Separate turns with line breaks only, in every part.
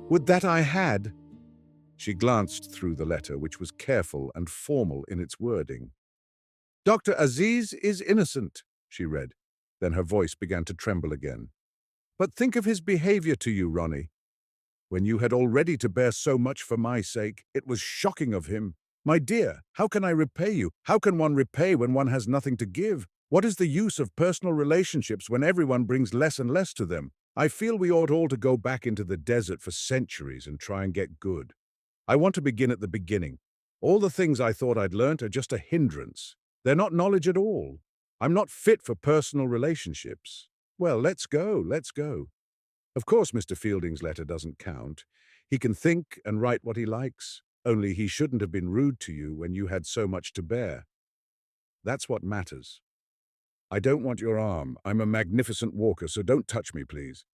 Would that I had! She glanced through the letter, which was careful and formal in its wording. Dr. Aziz is innocent, she read. Then her voice began to tremble again. But think of his behavior to you, Ronnie. When you had already to bear so much for my sake, it was shocking of him. My dear, how can I repay you? How can one repay when one has nothing to give? What is the use of personal relationships when everyone brings less and less to them? I feel we ought all to go back into the desert for centuries and try and get good. I want to begin at the beginning. All the things I thought I'd learnt are just a hindrance. They're not knowledge at all. I'm not fit for personal relationships. Well, let's go, let's go. Of course, Mr. Fielding's letter doesn't count. He can think and write what he likes, only he shouldn't have been rude to you when you had so much to bear. That's what matters. I don't want your arm. I'm a magnificent walker, so don't touch me, please.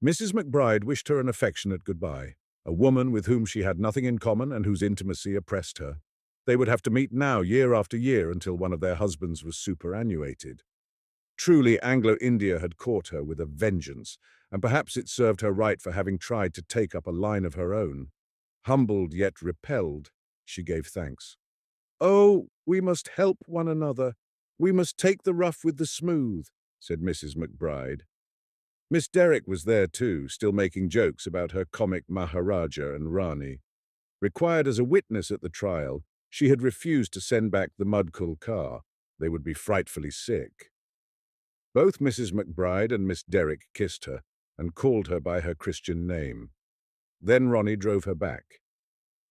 Mrs. McBride wished her an affectionate goodbye, a woman with whom she had nothing in common and whose intimacy oppressed her. They would have to meet now, year after year, until one of their husbands was superannuated. Truly, Anglo-India had caught her with a vengeance, and perhaps it served her right for having tried to take up a line of her own. Humbled yet repelled, she gave thanks. Oh, we must help one another. We must take the rough with the smooth, said Mrs. McBride. Miss Derrick was there too, still making jokes about her comic Maharaja and Rani. Required as a witness at the trial, she had refused to send back the Mudcull car. They would be frightfully sick. Both Mrs. McBride and Miss Derrick kissed her and called her by her Christian name. Then Ronnie drove her back.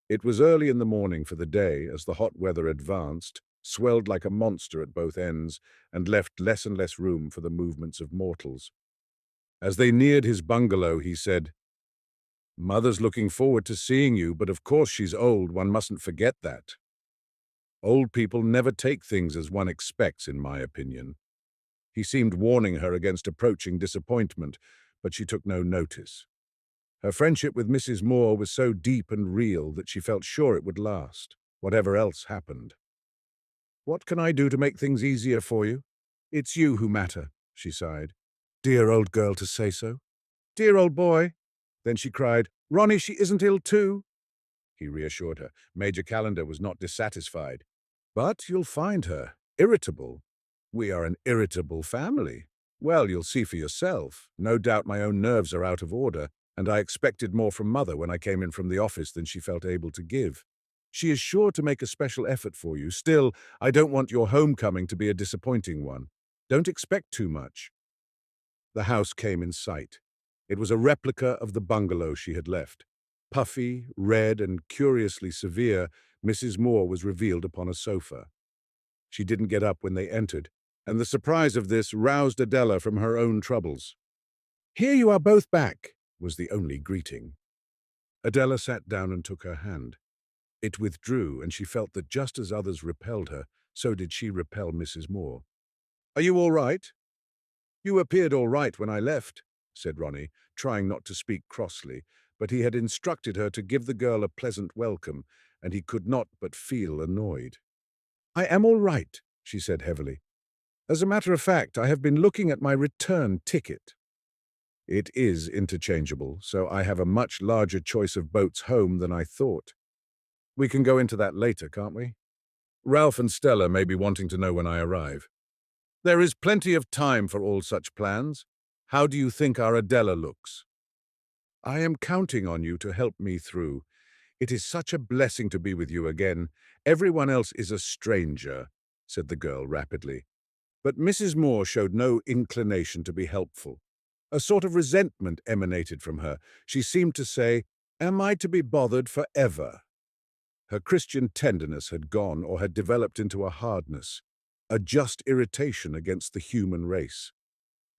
It was early in the morning, for the day, as the hot weather advanced, swelled like a monster at both ends, and left less and less room for the movements of mortals. As they neared his bungalow, he said, Mother's looking forward to seeing you, but of course she's old, one mustn't forget that. Old people never take things as one expects, in my opinion. He seemed warning her against approaching disappointment, but she took no notice. Her friendship with Mrs. Moore was so deep and real that she felt sure it would last, whatever else happened. What can I do to make things easier for you? It's you who matter, she sighed. Dear old girl to say so. Dear old boy. Then she cried, Ronnie, she isn't ill too. He reassured her. Major Calendar was not dissatisfied. But you'll find her irritable. We are an irritable family. Well, you'll see for yourself. No doubt my own nerves are out of order, and I expected more from Mother when I came in from the office than she felt able to give. She is sure to make a special effort for you. Still, I don't want your homecoming to be a disappointing one. Don't expect too much. The house came in sight. It was a replica of the bungalow she had left. Puffy, red, and curiously severe, Mrs. Moore was revealed upon a sofa. She didn't get up when they entered, and the surprise of this roused Adela from her own troubles. Here you are both back, was the only greeting. Adela sat down and took her hand. It withdrew, and she felt that just as others repelled her, so did she repel Mrs. Moore. Are you all right? You appeared all right when I left, said Ronnie, trying not to speak crossly, but he had instructed her to give the girl a pleasant welcome, and he could not but feel annoyed. I am all right, she said heavily. As a matter of fact, I have been looking at my return ticket. It is interchangeable, so I have a much larger choice of boats home than I thought. We can go into that later, can't we? Ralph and Stella may be wanting to know when I arrive. There is plenty of time for all such plans. How do you think our Adela looks? I am counting on you to help me through. It is such a blessing to be with you again. Everyone else is a stranger, said the girl rapidly. But Mrs. Moore showed no inclination to be helpful. A sort of resentment emanated from her. She seemed to say, Am I to be bothered forever? Her Christian tenderness had gone or had developed into a hardness, a just irritation against the human race.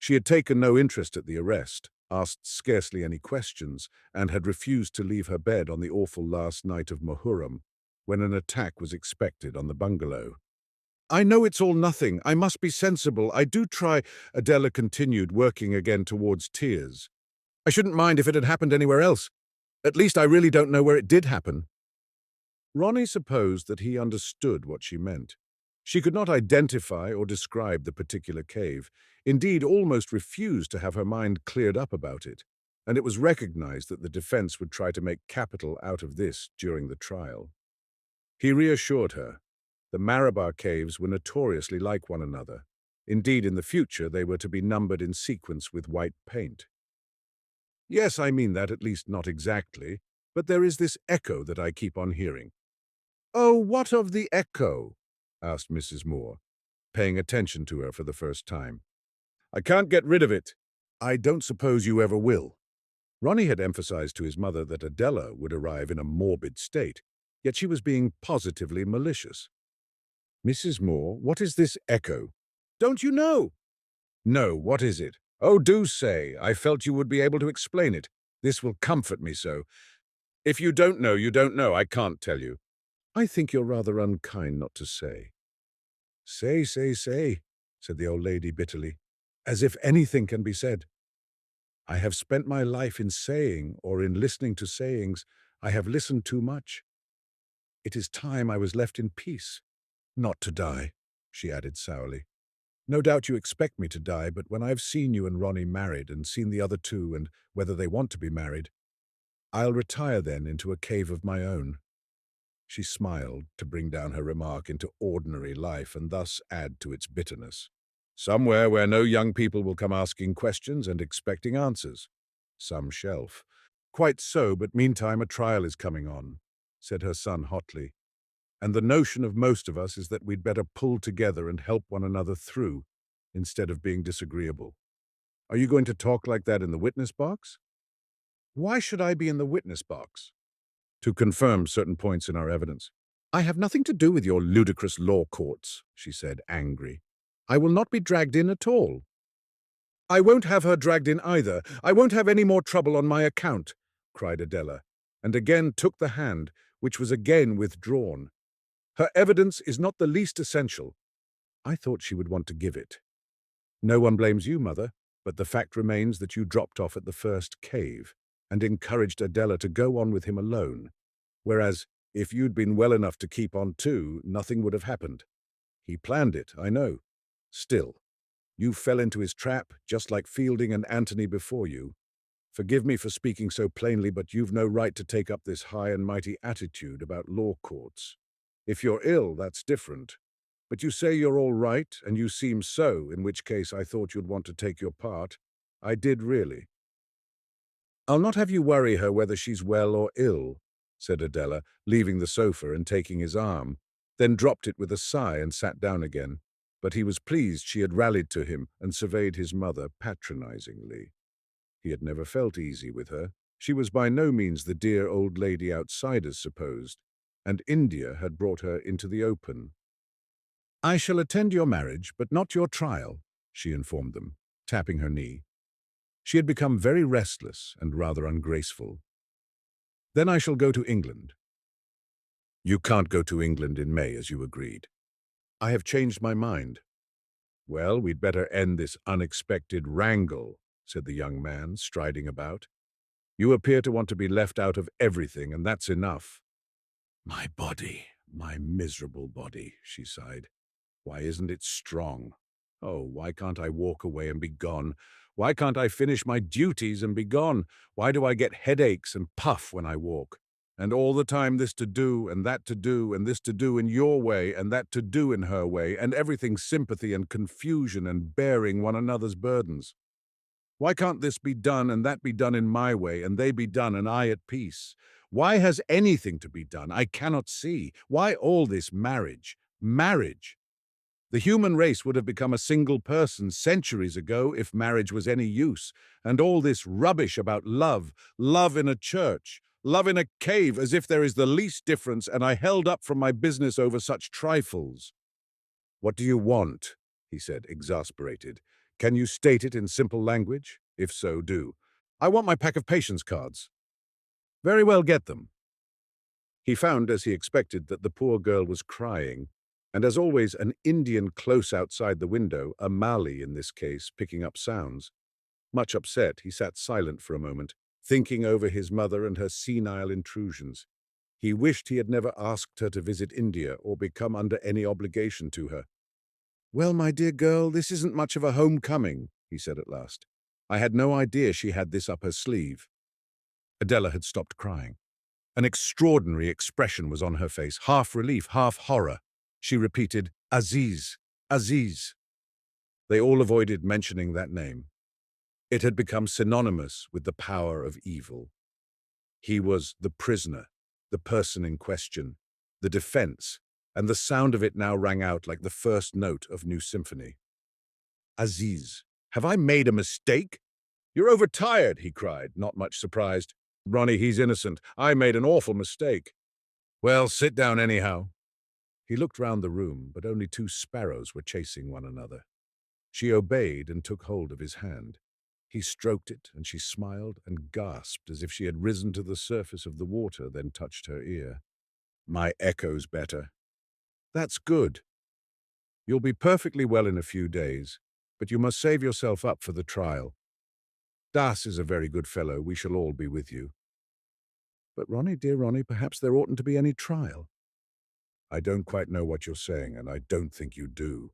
She had taken no interest at the arrest, asked scarcely any questions, and had refused to leave her bed on the awful last night of Muharram, when an attack was expected on the bungalow. I know it's all nothing. I must be sensible. I do try, Adela continued, working again towards tears. I shouldn't mind if it had happened anywhere else. At least I really don't know where it did happen. Ronnie supposed that he understood what she meant. She could not identify or describe the particular cave, indeed almost refused to have her mind cleared up about it. and it was recognized that the defense would try to make capital out of this during the trial. He reassured her. The Marabar Caves were notoriously like one another. Indeed, in the future, they were to be numbered in sequence with white paint. Yes, I mean that, at least not exactly, but there is this echo that I keep on hearing. Oh, what of the echo? Asked Mrs. Moore, paying attention to her for the first time. I can't get rid of it. I don't suppose you ever will. Ronnie had emphasized to his mother that Adela would arrive in a morbid state, yet she was being positively malicious. Mrs. Moore, what is this echo? Don't you know? No, what is it? Oh, do say. I felt you would be able to explain it. This will comfort me so. If you don't know, you don't know. I can't tell you. I think you're rather unkind not to say. Say, said the old lady bitterly, as if anything can be said. I have spent my life in saying or in listening to sayings. I have listened too much. It is time I was left in peace. Not to die, she added sourly. No doubt you expect me to die, but when I've seen you and Ronnie married and seen the other two and whether they want to be married, I'll retire then into a cave of my own. She smiled to bring down her remark into ordinary life and thus add to its bitterness. Somewhere where no young people will come asking questions and expecting answers. Some shelf. Quite so, but meantime a trial is coming on, said her son hotly. And the notion of most of us is that we'd better pull together and help one another through, instead of being disagreeable. Are you going to talk like that in the witness box? Why should I be in the witness box? To confirm certain points in our evidence. I have nothing to do with your ludicrous law courts, she said, angry. I will not be dragged in at all. I won't have her dragged in either. I won't have any more trouble on my account, cried Adela, and again took the hand, which was again withdrawn. Her evidence is not the least essential. I thought she would want to give it. No one blames you, Mother, but the fact remains that you dropped off at the first cave and encouraged Adela to go on with him alone, whereas if you'd been well enough to keep on too, nothing would have happened. He planned it, I know. Still, you fell into his trap, just like Fielding and Anthony before you. Forgive me for speaking so plainly, but you've no right to take up this high and mighty attitude about law courts. If you're ill, that's different. But you say you're all right, and you seem so, in which case I thought you'd want to take your part. I did really. I'll not have you worry her whether she's well or ill, said Adela, leaving the sofa and taking his arm, then dropped it with a sigh and sat down again. But he was pleased she had rallied to him and surveyed his mother patronizingly. He had never felt easy with her. She was by no means the dear old lady outsiders supposed, and India had brought her into the open. I shall attend your marriage, but not your trial, she informed them, tapping her knee. She had become very restless and rather ungraceful. Then I shall go to England. You can't go to England in May, as you agreed. I have changed my mind. Well, we'd better end this unexpected wrangle, said the young man, striding about. You appear to want to be left out of everything, and that's enough. My body, my miserable body, she sighed. Why isn't it strong? Oh, why can't I walk away and be gone? Why can't I finish my duties and be gone? Why do I get headaches and puff when I walk? And all the time this to do, and that to do, and this to do in your way, and that to do in her way, and everything sympathy and confusion and bearing one another's burdens. Why can't this be done and that be done in my way, and they be done and I at peace? Why has anything to be done? I cannot see. Why all this marriage? Marriage! The human race would have become a single person centuries ago if marriage was any use, and all this rubbish about love, love in a church, love in a cave, as if there is the least difference, and I held up from my business over such trifles. What do you want? He said, exasperated. Can you state it in simple language? If so, do. I want my pack of patience cards. Very well, get them. He found, as he expected, that the poor girl was crying, and as always an Indian close outside the window, a Malay in this case, picking up sounds. Much upset, he sat silent for a moment, thinking over his mother and her senile intrusions. He wished he had never asked her to visit India or become under any obligation to her. Well, my dear girl, this isn't much of a homecoming, he said at last. I had no idea she had this up her sleeve." Adela had stopped crying. An extraordinary expression was on her face, half relief, half horror. She repeated, "Aziz, Aziz." They all avoided mentioning that name. It had become synonymous with the power of evil. He was the prisoner, the person in question, the defense, and the sound of it now rang out like the first note of new symphony. "Aziz, have I made a mistake?" "You're overtired," he cried, not much surprised. "Ronnie, he's innocent. I made an awful mistake." "Well, sit down anyhow." He looked round the room, but only two sparrows were chasing one another. She obeyed and took hold of his hand. He stroked it, and she smiled and gasped as if she had risen to the surface of the water, then touched her ear. "My echo's better." "That's good. You'll be perfectly well in a few days, but you must save yourself up for the trial. Das is a very good fellow. We shall all be with you." "But Ronnie, dear Ronnie, perhaps there oughtn't to be any trial." "I don't quite know what you're saying, and I don't think you do.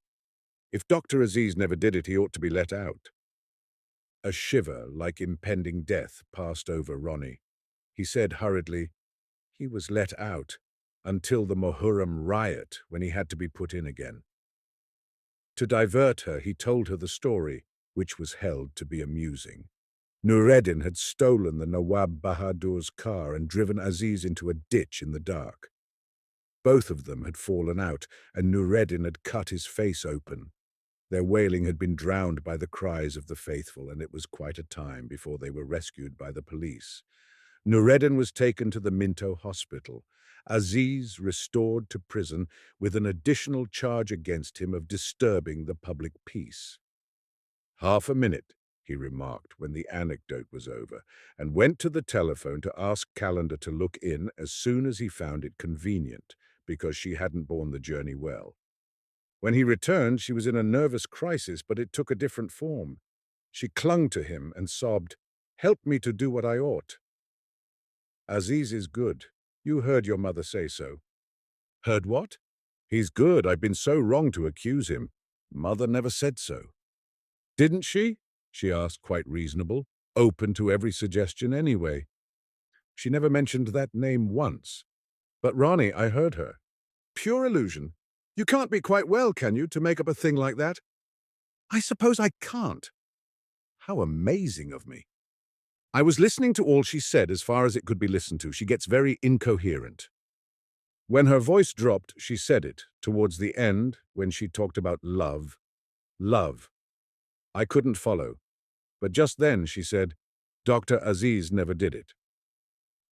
If Dr. Aziz never did it, he ought to be let out." A shiver, like impending death, passed over Ronnie. He said hurriedly, "He was let out until the Muharram riot, when he had to be put in again." To divert her, he told her the story, which was held to be amusing. Nureddin had stolen the Nawab Bahadur's car and driven Aziz into a ditch in the dark. Both of them had fallen out, and Nureddin had cut his face open. Their wailing had been drowned by the cries of the faithful, and it was quite a time before they were rescued by the police. Nureddin was taken to the Minto hospital. Aziz restored to prison with an additional charge against him of disturbing the public peace. "Half a minute," he remarked when the anecdote was over, and went to the telephone to ask Calendar to look in as soon as he found it convenient, because she hadn't borne the journey well. When he returned, she was in a nervous crisis, but it took a different form. She clung to him and sobbed, "Help me to do what I ought." "Aziz is good. You heard your mother say so." "Heard what?" "He's good. I've been so wrong to accuse him. Mother never said so." "Didn't she?" she asked, quite reasonable, open to every suggestion anyway. "She never mentioned that name once. But Ronnie, I heard her." "Pure illusion. You can't be quite well, can you, to make up a thing like that?" "I suppose I can't." "How amazing of me." "I was listening to all she said as far as it could be listened to. She gets very incoherent." When her voice dropped, she said it, towards the end, when she talked about love. Love. I couldn't follow. But just then she said, "Dr. Aziz never did it."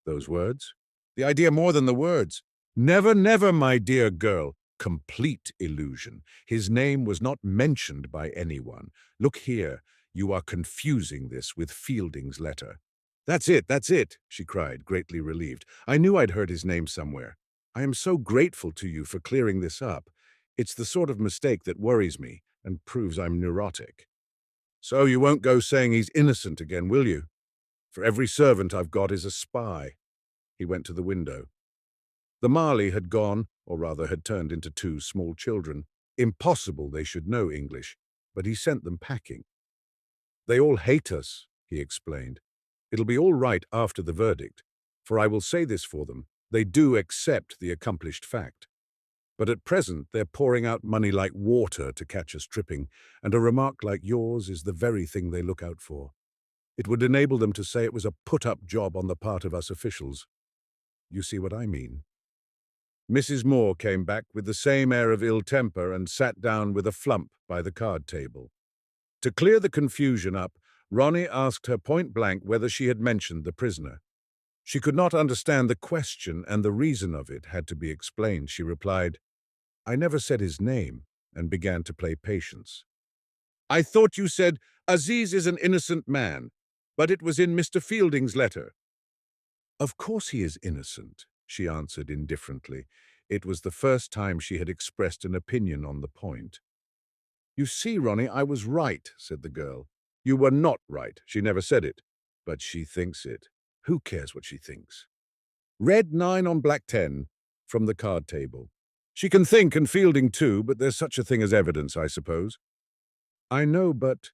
Those words? The idea more than the words. "Never, never, my dear girl." Complete illusion. His name was not mentioned by anyone. Look here, you are confusing this with Fielding's letter." That's it," she cried, greatly relieved. "I knew I'd heard his name somewhere. I am so grateful to you for clearing this up. It's the sort of mistake that worries me and proves I'm neurotic." "So you won't go saying he's innocent again, will you? For every servant I've got is a spy." He went to the window. The Mali had gone, or rather had turned into two small children. Impossible they should know English, but he sent them packing. "They all hate us," he explained. "It'll be all right after the verdict, for I will say this for them, they do accept the accomplished fact. But at present they're pouring out money like water to catch us tripping, and a remark like yours is the very thing they look out for. It would enable them to say it was a put-up job on the part of us officials. You see what I mean?" Mrs. Moore came back with the same air of ill temper and sat down with a flump by the card table. To clear the confusion up, Ronnie asked her point-blank whether she had mentioned the prisoner. She could not understand the question, and the reason of it had to be explained. She replied, "I never said his name," and began to play patience. "I thought you said, 'Aziz is an innocent man,' but it was in Mr. Fielding's letter." "Of course he is innocent," she answered indifferently. It was the first time she had expressed an opinion on the point. "You see, Ronnie, I was right," said the girl. "You were not right. She never said it. But she thinks it. Who cares what she thinks?" "Red 9 on black 10, from the card table. She can think, and Fielding too, but there's such a thing as evidence, I suppose." "I know, but—"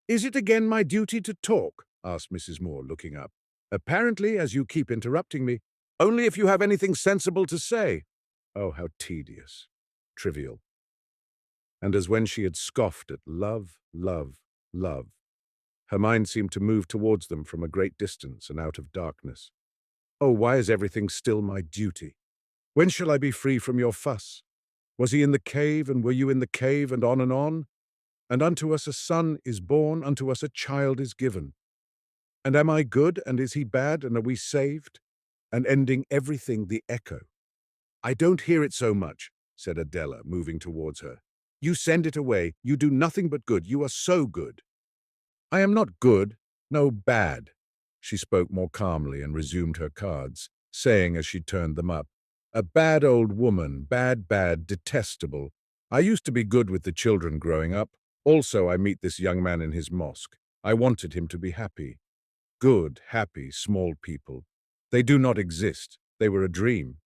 Is it again my duty to talk? Asked Mrs. Moore, looking up. Apparently, as you keep interrupting me. Only if you have anything sensible to say. Oh, how tedious. Trivial. And as when she had scoffed at love, love, love, her mind seemed to move towards them from a great distance and out of darkness. Oh, why is everything still my duty? When shall I be free from your fuss? Was he in the cave, and were you in the cave, and on and on? And unto us a son is born, unto us a child is given. And am I good, and is he bad, and are we saved? And ending everything the echo. I don't hear it so much, said Adela, moving towards her. You send it away. You do nothing but good. You are so good. I am not good, no bad. She spoke more calmly and resumed her cards, saying as she turned them up, a bad old woman, bad, bad, detestable. I used to be good with the children growing up. Also, I meet this young man in his mosque. I wanted him to be happy. Good, happy, small people. They do not exist. They were a dream.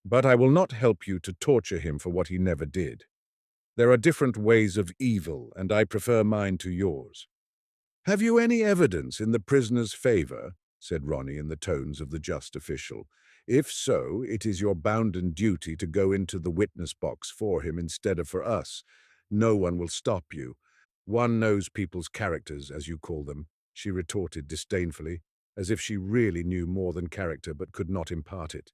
But I will not help you to torture him for what he never did. There are different ways of evil, and I prefer mine to yours. Have you any evidence in the prisoner's favor? Said Ronnie in the tones of the just official. If so, it is your bounden duty to go into the witness box for him instead of for us. No one will stop you. One knows people's characters, as you call them, she retorted disdainfully, as if she really knew more than character but could not impart it.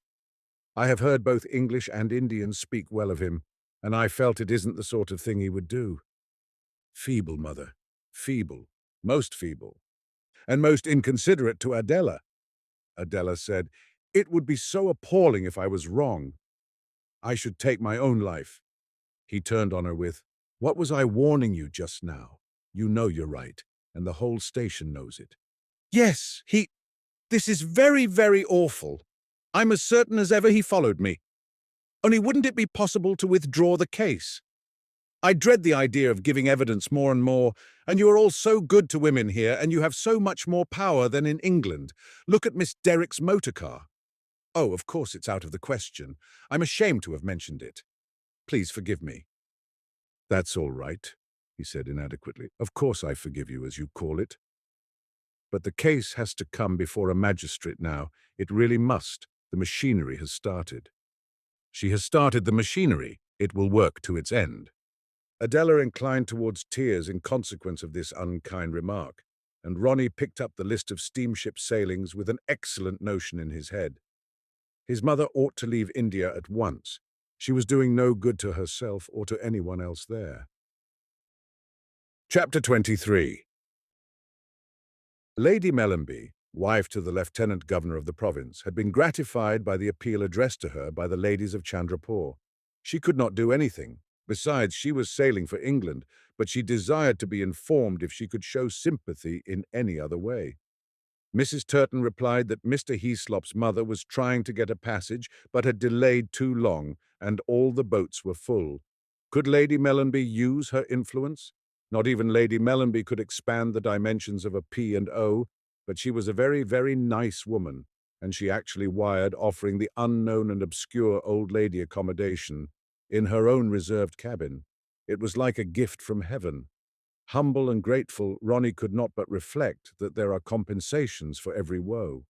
I have heard both English and Indians speak well of him, and I felt it isn't the sort of thing he would do. Feeble, mother. Feeble. Most feeble. And most inconsiderate to Adela. Adela said, it would be so appalling if I was wrong. I should take my own life. He turned on her with, what was I warning you just now? You know you're right, and the whole station knows it. Yes, this is very, very awful. I'm as certain as ever he followed me. Only wouldn't it be possible to withdraw the case? I dread the idea of giving evidence more and more, and you are all so good to women here, and you have so much more power than in England. Look at Miss Derrick's motor car. Oh, of course it's out of the question. I'm ashamed to have mentioned it. Please forgive me. That's all right, he said inadequately. Of course I forgive you, as you call it. But the case has to come before a magistrate now. It really must. The machinery has started. She has started the machinery. It will work to its end. Adela inclined towards tears in consequence of this unkind remark, and Ronnie picked up the list of steamship sailings with an excellent notion in his head. His mother ought to leave India at once. She was doing no good to herself or to anyone else there. Chapter 23. Lady Mellanby, wife to the Lieutenant Governor of the province, had been gratified by the appeal addressed to her by the ladies of Chandrapur. She could not do anything. Besides, she was sailing for England, but she desired to be informed if she could show sympathy in any other way. Mrs. Turton replied that Mr. Heaslop's mother was trying to get a passage, but had delayed too long, and all the boats were full. Could Lady Mellanby use her influence? Not even Lady Mellanby could expand the dimensions of a P&O, but she was a very, very nice woman, and she actually wired offering the unknown and obscure old lady accommodation in her own reserved cabin. It was like a gift from heaven. Humble and grateful, Ronnie could not but reflect that there are compensations for every woe.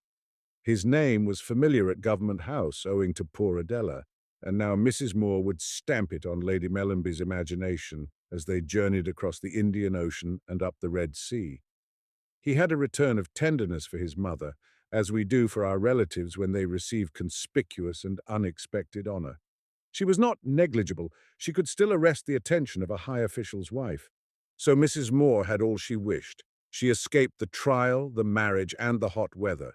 His name was familiar at Government House, owing to poor Adela, and now Mrs. Moore would stamp it on Lady Mellanby's imagination as they journeyed across the Indian Ocean and up the Red Sea. He had a return of tenderness for his mother, as we do for our relatives when they receive conspicuous and unexpected honor. She was not negligible. She could still arrest the attention of a high official's wife. So Mrs. Moore had all she wished. She escaped the trial, the marriage, and the hot weather.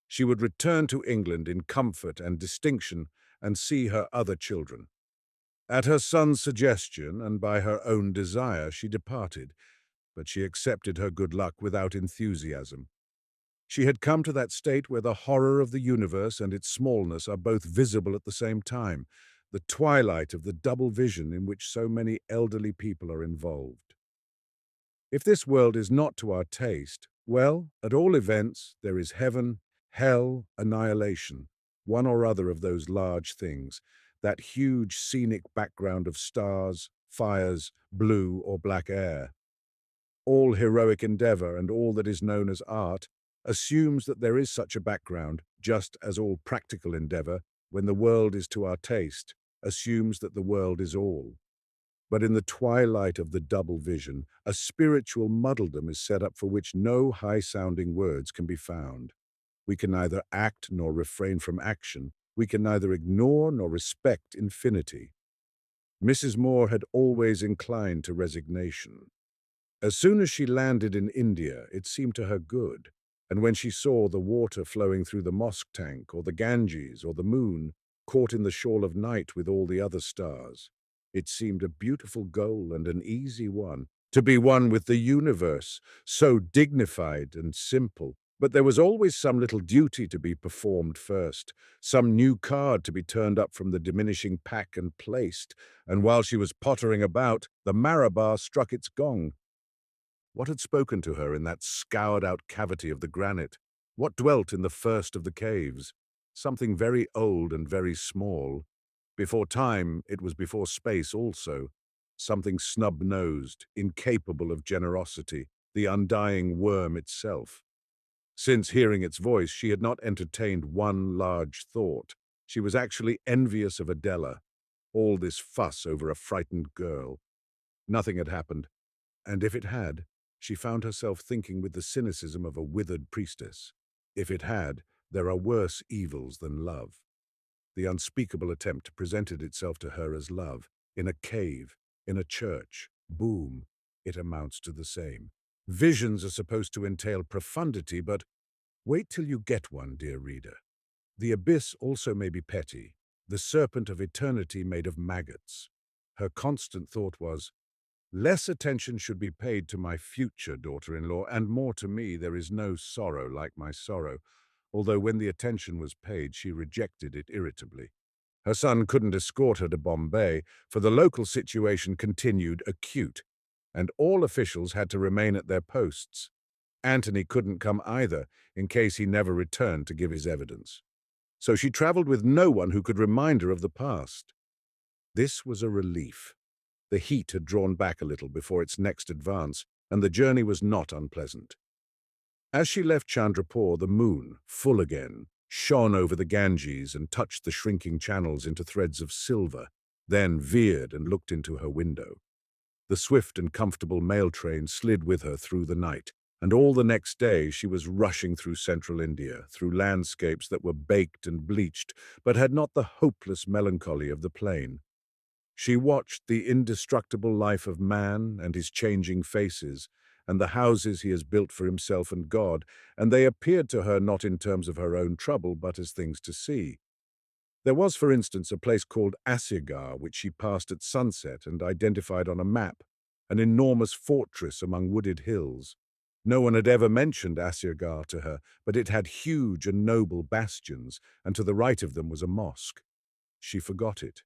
She would return to England in comfort and distinction and see her other children. At her son's suggestion and by her own desire, she departed, but she accepted her good luck without enthusiasm. She had come to that state where the horror of the universe and its smallness are both visible at the same time, the twilight of the double vision in which so many elderly people are involved. If this world is not to our taste, well, at all events, there is heaven, hell, annihilation, one or other of those large things, that huge scenic background of stars, fires, blue or black air. All heroic endeavor and all that is known as art assumes that there is such a background, just as all practical endeavor, when the world is to our taste, assumes that the world is all. But in the twilight of the double vision, a spiritual muddledom is set up for which no high-sounding words can be found. We can neither act nor refrain from action. We can neither ignore nor respect infinity. Mrs. Moore had always inclined to resignation. As soon as she landed in India, it seemed to her good, and when she saw the water flowing through the mosque tank, or the Ganges, or the moon, caught in the shawl of night with all the other stars, it seemed a beautiful goal and an easy one, to be one with the universe, so dignified and simple. But there was always some little duty to be performed first, some new card to be turned up from the diminishing pack and placed, and while she was pottering about, the Marabar struck its gong. What had spoken to her in that scoured-out cavity of the granite? What dwelt in the first of the caves? Something very old and very small. Before time, it was before space also. Something snub-nosed, incapable of generosity, the undying worm itself. Since hearing its voice, she had not entertained one large thought. She was actually envious of Adela. All this fuss over a frightened girl. Nothing had happened, and if it had, she found herself thinking with the cynicism of a withered priestess. If it had, there are worse evils than love. The unspeakable attempt presented itself to her as love, in a cave, in a church. Boom, it amounts to the same. Visions are supposed to entail profundity, but wait till you get one, dear reader. The abyss also may be petty, the serpent of eternity made of maggots. Her constant thought was, less attention should be paid to my future daughter-in-law, and more to me. There is no sorrow like my sorrow, although when the attention was paid, she rejected it irritably. Her son couldn't escort her to Bombay, for the local situation continued acute, and all officials had to remain at their posts. Anthony couldn't come either, in case he never returned to give his evidence. So she traveled with no one who could remind her of the past. This was a relief. The heat had drawn back a little before its next advance, and the journey was not unpleasant. As she left Chandrapur, the moon, full again, shone over the Ganges and touched the shrinking channels into threads of silver, then veered and looked into her window. The swift and comfortable mail train slid with her through the night, and all the next day she was rushing through central India, through landscapes that were baked and bleached, but had not the hopeless melancholy of the plain. She watched the indestructible life of man and his changing faces, and the houses he has built for himself and God, and they appeared to her not in terms of her own trouble, but as things to see. There was, for instance, a place called Asirgarh, which she passed at sunset and identified on a map, an enormous fortress among wooded hills. No one had ever mentioned Asirgarh to her, but it had huge and noble bastions, and to the right of them was a mosque. She forgot it.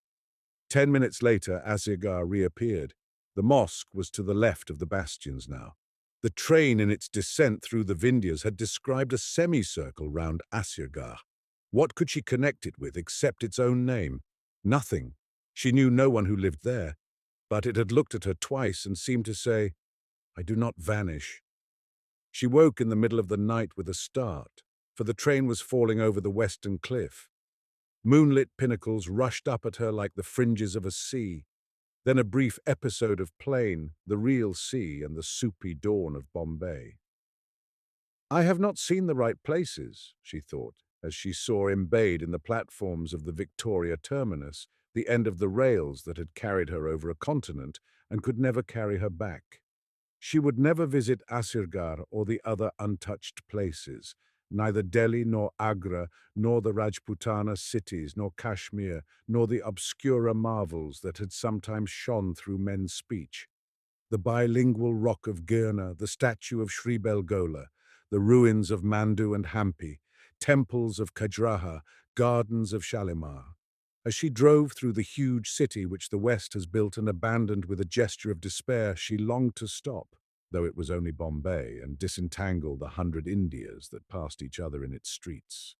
10 minutes later, Asirgarh reappeared. The mosque was to the left of the bastions now. The train in its descent through the Vindhyas had described a semicircle round Asirgarh. What could she connect it with except its own name? Nothing. She knew no one who lived there, but it had looked at her twice and seemed to say, I do not vanish. She woke in the middle of the night with a start, for the train was falling over the western cliff. Moonlit pinnacles rushed up at her like the fringes of a sea. Then a brief episode of plain, the real sea, and the soupy dawn of Bombay. I have not seen the right places, she thought, as she saw embayed in the platforms of the Victoria terminus the end of the rails that had carried her over a continent and could never carry her back. She would never visit Asirgarh or the other untouched places, neither Delhi nor Agra, nor the Rajputana cities, nor Kashmir, nor the obscurer marvels that had sometimes shone through men's speech. The bilingual rock of Girna, the statue of Sri Belgola, the ruins of Mandu and Hampi, temples of Khajuraho, gardens of Shalimar. As she drove through the huge city which the West has built and abandoned with a gesture of despair, she longed to stop, though it was only Bombay, and disentangle the 100 Indias that passed each other in its streets.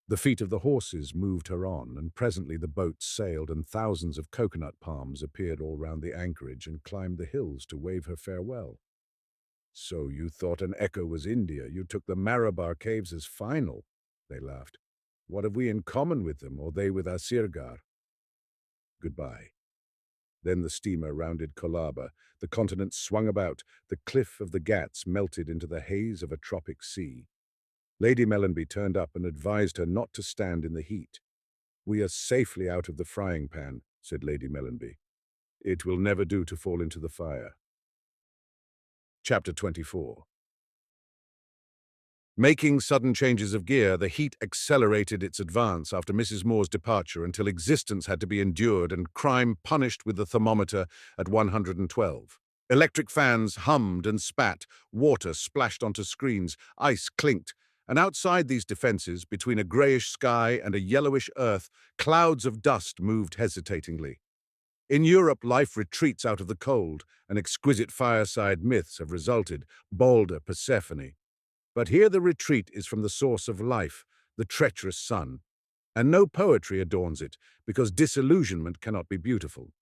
The feet of the horses moved her on, and presently the boats sailed and thousands of coconut palms appeared all round the anchorage and climbed the hills to wave her farewell. So you thought an echo was India. You took the Marabar Caves as final, they laughed. What have we in common with them, or they with Asirgar? Goodbye. Then the steamer rounded Colaba. The continent swung about. The cliff of the Ghats melted into the haze of a tropic sea. Lady Mellanby turned up and advised her not to stand in the heat. We are safely out of the frying pan, said Lady Mellanby. It will never do to fall into the fire. Chapter 24. Making sudden changes of gear, the heat accelerated its advance after Mrs. Moore's departure until existence had to be endured and crime punished with the thermometer at 112. Electric fans hummed and spat, water splashed onto screens, ice clinked, and outside these defenses, between a greyish sky and a yellowish earth, clouds of dust moved hesitatingly. In Europe, life retreats out of the cold, and exquisite fireside myths have resulted, Balder, Persephone. But here the retreat is from the source of life, the treacherous sun, and no poetry adorns it, because disillusionment cannot be beautiful.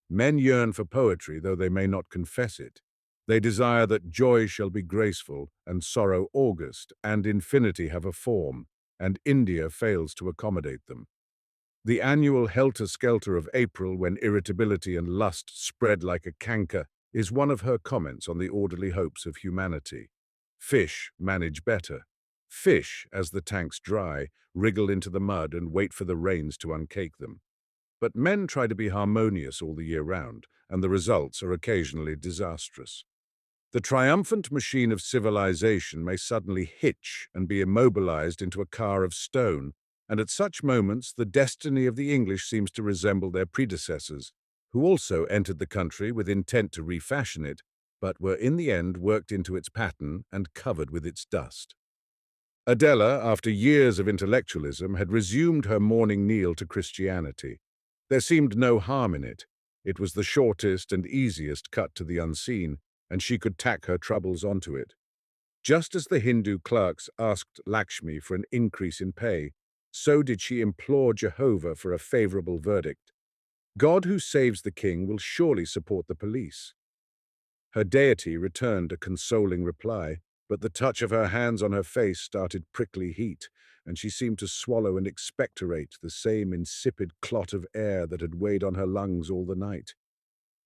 Men yearn for poetry, though they may not confess it. They desire that joy shall be graceful, and sorrow august, and infinity have a form, and India fails to accommodate them. The annual helter-skelter of April, when irritability and lust spread like a canker, is one of her comments on the orderly hopes of humanity. Fish manage better. Fish, as the tanks dry, wriggle into the mud and wait for the rains to uncake them. But men try to be harmonious all the year round, and the results are occasionally disastrous. The triumphant machine of civilization may suddenly hitch and be immobilized into a car of stone, and at such moments the destiny of the English seems to resemble their predecessors, who also entered the country with intent to refashion it, but were in the end worked into its pattern and covered with its dust. Adela, after years of intellectualism, had resumed her morning kneel to Christianity. There seemed no harm in it. It was the shortest and easiest cut to the unseen, and she could tack her troubles onto it. Just as the Hindu clerks asked Lakshmi for an increase in pay, so did she implore Jehovah for a favorable verdict. God who saves the king will surely support the police. Her deity returned a consoling reply, but the touch of her hands on her face started prickly heat, and she seemed to swallow and expectorate the same insipid clot of air that had weighed on her lungs all the night.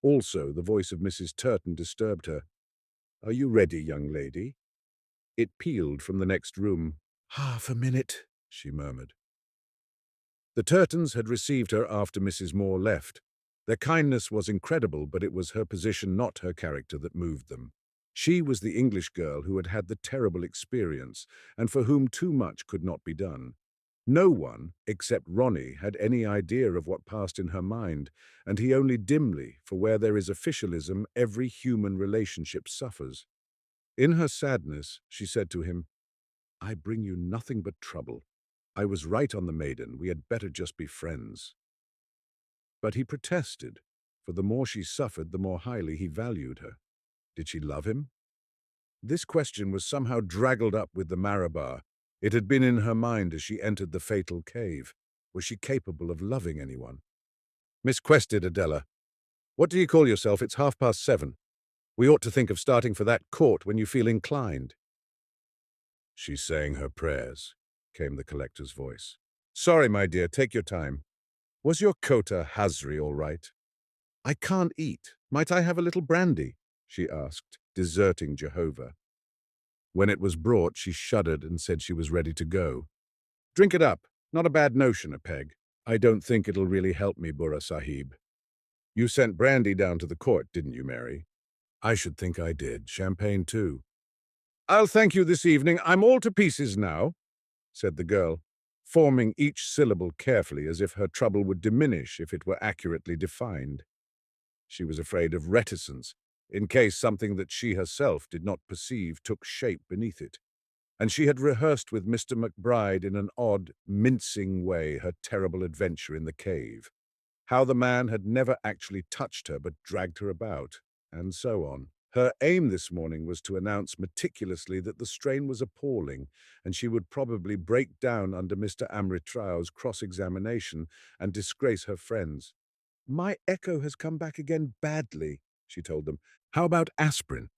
Also, the voice of Mrs. Turton disturbed her. "Are you ready, young lady?" It pealed from the next room. "Half a minute," she murmured. The Turtons had received her after Mrs. Moore left. Their kindness was incredible, but it was her position, not her character, that moved them. She was the English girl who had had the terrible experience, and for whom too much could not be done. No one, except Ronnie, had any idea of what passed in her mind, and he only dimly, for where there is officialism, every human relationship suffers. In her sadness, she said to him, "I bring you nothing but trouble. I was right on the maiden. We had better just be friends." But he protested, for the more she suffered, the more highly he valued her. Did she love him? This question was somehow draggled up with the Marabar. It had been in her mind as she entered the fatal cave. Was she capable of loving anyone? "Miss Quested, Adela. What do you call yourself? It's 7:30. We ought to think of starting for that court when you feel inclined." "She's saying her prayers," came the collector's voice. "Sorry, my dear, take your time. Was your Kota Hazri all right?" "I can't eat. Might I have a little brandy?" she asked, deserting Jehovah. When it was brought, she shuddered and said she was ready to go. "Drink it up. Not a bad notion, a peg. I don't think it'll really help me, Burra Sahib." "You sent brandy down to the court, didn't you, Mary?" "I should think I did. Champagne, too." "I'll thank you this evening. I'm all to pieces now," said the girl, forming each syllable carefully as if her trouble would diminish if it were accurately defined. She was afraid of reticence, in case something that she herself did not perceive took shape beneath it. And she had rehearsed with Mr. McBride in an odd, mincing way her terrible adventure in the cave. How the man had never actually touched her but dragged her about, and so on. Her aim this morning was to announce meticulously that the strain was appalling, and she would probably break down under Mr. Amritrao's cross-examination and disgrace her friends. "My echo has come back again badly," she told them. "How about aspirin?"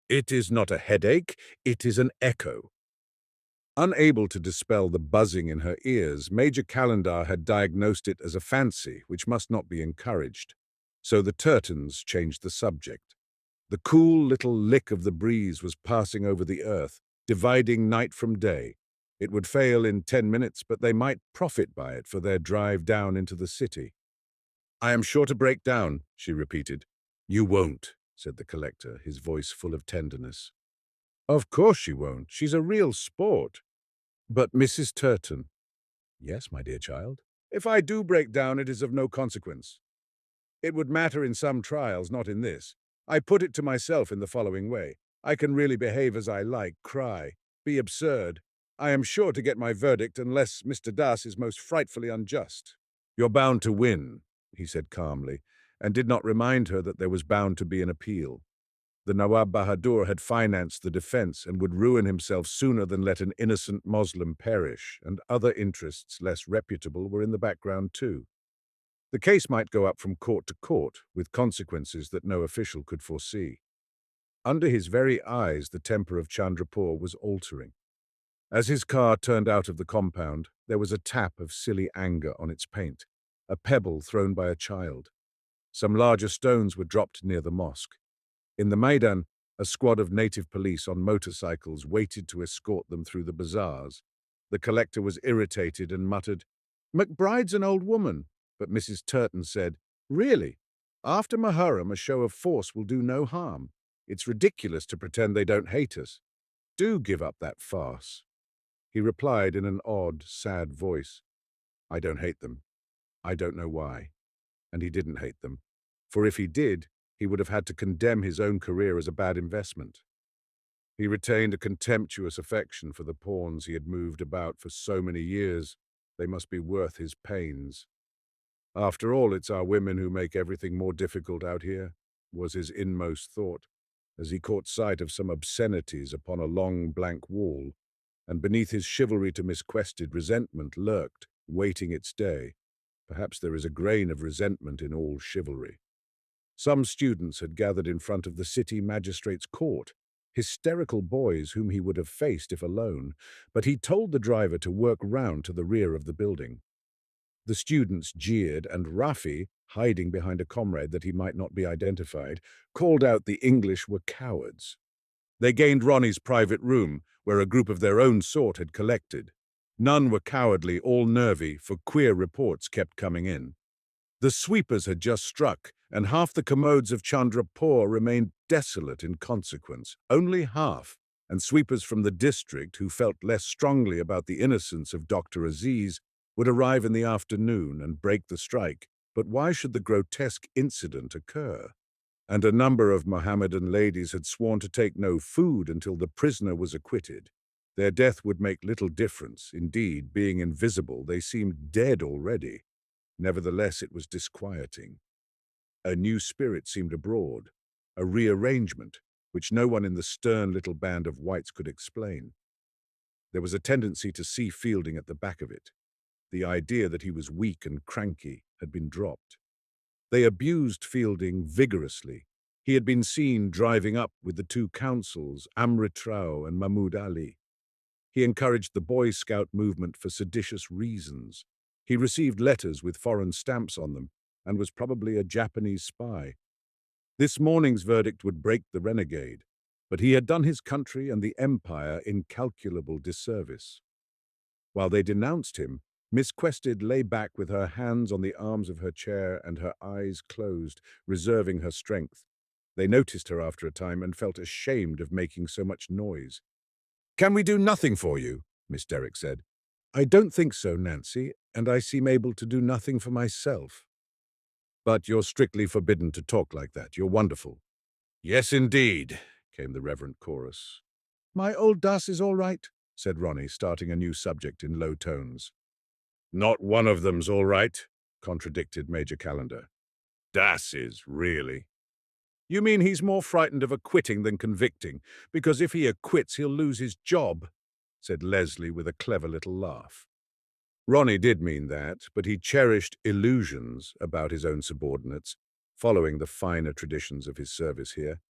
It is not a headache, it is an echo. Unable to dispel the buzzing in her ears, Major Calendar had diagnosed it as a fancy, which must not be encouraged. So the Turtons changed the subject. The cool little lick of the breeze was passing over the earth, dividing night from day. It would fail in 10 minutes, but they might profit by it for their drive down into the city. I am sure to break down, she repeated. You won't, said the collector, his voice full of tenderness. Of course she won't. She's a real sport. But Mrs. Turton. Yes, my dear child. If I do break down, it is of no consequence. It would matter in some trials, not in this. I put it to myself in the following way. I can really behave as I like, cry, be absurd. I am sure to get my verdict unless Mr. Das is most frightfully unjust. You're bound to win, he said calmly, and did not remind her that there was bound to be an appeal. The Nawab Bahadur had financed the defense and would ruin himself sooner than let an innocent Moslem perish, and other interests less reputable were in the background too. The case might go up from court to court, with consequences that no official could foresee. Under his very eyes, the temper of Chandrapur was altering. As his car turned out of the compound, there was a tap of silly anger on its paint, a pebble thrown by a child. Some larger stones were dropped near the mosque. In the Maidan, a squad of native police on motorcycles waited to escort them through the bazaars. The collector was irritated and muttered, "McBride's an old woman." But Mrs. Turton said, "Really? After Muharram, a show of force will do no harm. It's ridiculous to pretend they don't hate us. Do give up that farce." He replied in an odd, sad voice, "I don't hate them. I don't know why." And he didn't hate them. For if he did, he would have had to condemn his own career as a bad investment. He retained a contemptuous affection for the pawns he had moved about for so many years. They must be worth his pains. After all, it's our women who make everything more difficult out here, was his inmost thought, as he caught sight of some obscenities upon a long blank wall, and beneath his chivalry to misquested resentment lurked, waiting its day. Perhaps there is a grain of resentment in all chivalry. Some students had gathered in front of the city magistrate's court, hysterical boys whom he would have faced if alone, but he told the driver to work round to the rear of the building. The students jeered, and Rafi, hiding behind a comrade that he might not be identified, called out the English were cowards. They gained Ronnie's private room, where a group of their own sort had collected. None were cowardly, all nervy, for queer reports kept coming in. The sweepers had just struck, and half the commodes of Chandrapur remained desolate in consequence. Only half, and sweepers from the district who felt less strongly about the innocence of Dr. Aziz would arrive in the afternoon and break the strike. But why should the grotesque incident occur? And a number of Mohammedan ladies had sworn to take no food until the prisoner was acquitted. Their death would make little difference. Indeed, being invisible, they seemed dead already. Nevertheless, it was disquieting. A new spirit seemed abroad, a rearrangement, which no one in the stern little band of whites could explain. There was a tendency to see Fielding at the back of it. The idea that he was weak and cranky had been dropped. They abused Fielding vigorously. He had been seen driving up with the two councils, Amrit Rao and Mahmud Ali. He encouraged the Boy Scout movement for seditious reasons. He received letters with foreign stamps on them and was probably a Japanese spy. This morning's verdict would break the renegade, but he had done his country and the empire incalculable disservice. While they denounced him, Miss Quested lay back with her hands on the arms of her chair and her eyes closed, reserving her strength. They noticed her after a time and felt ashamed of making so much noise. "Can we do nothing for you?" Miss Derrick said. "I don't think so, Nancy, and I seem able to do nothing for myself." "But you're strictly forbidden to talk like that. You're wonderful." "Yes, indeed," came the reverent chorus. "My old Das is all right," said Ronnie, starting a new subject in low tones. "Not one of them's all right," contradicted Major Calendar. "Das is, really." "You mean he's more frightened of acquitting than convicting, because if he acquits he'll lose his job," said Leslie with a clever little laugh. Ronnie did mean that, but he cherished illusions about his own subordinates, following the finer traditions of his service here.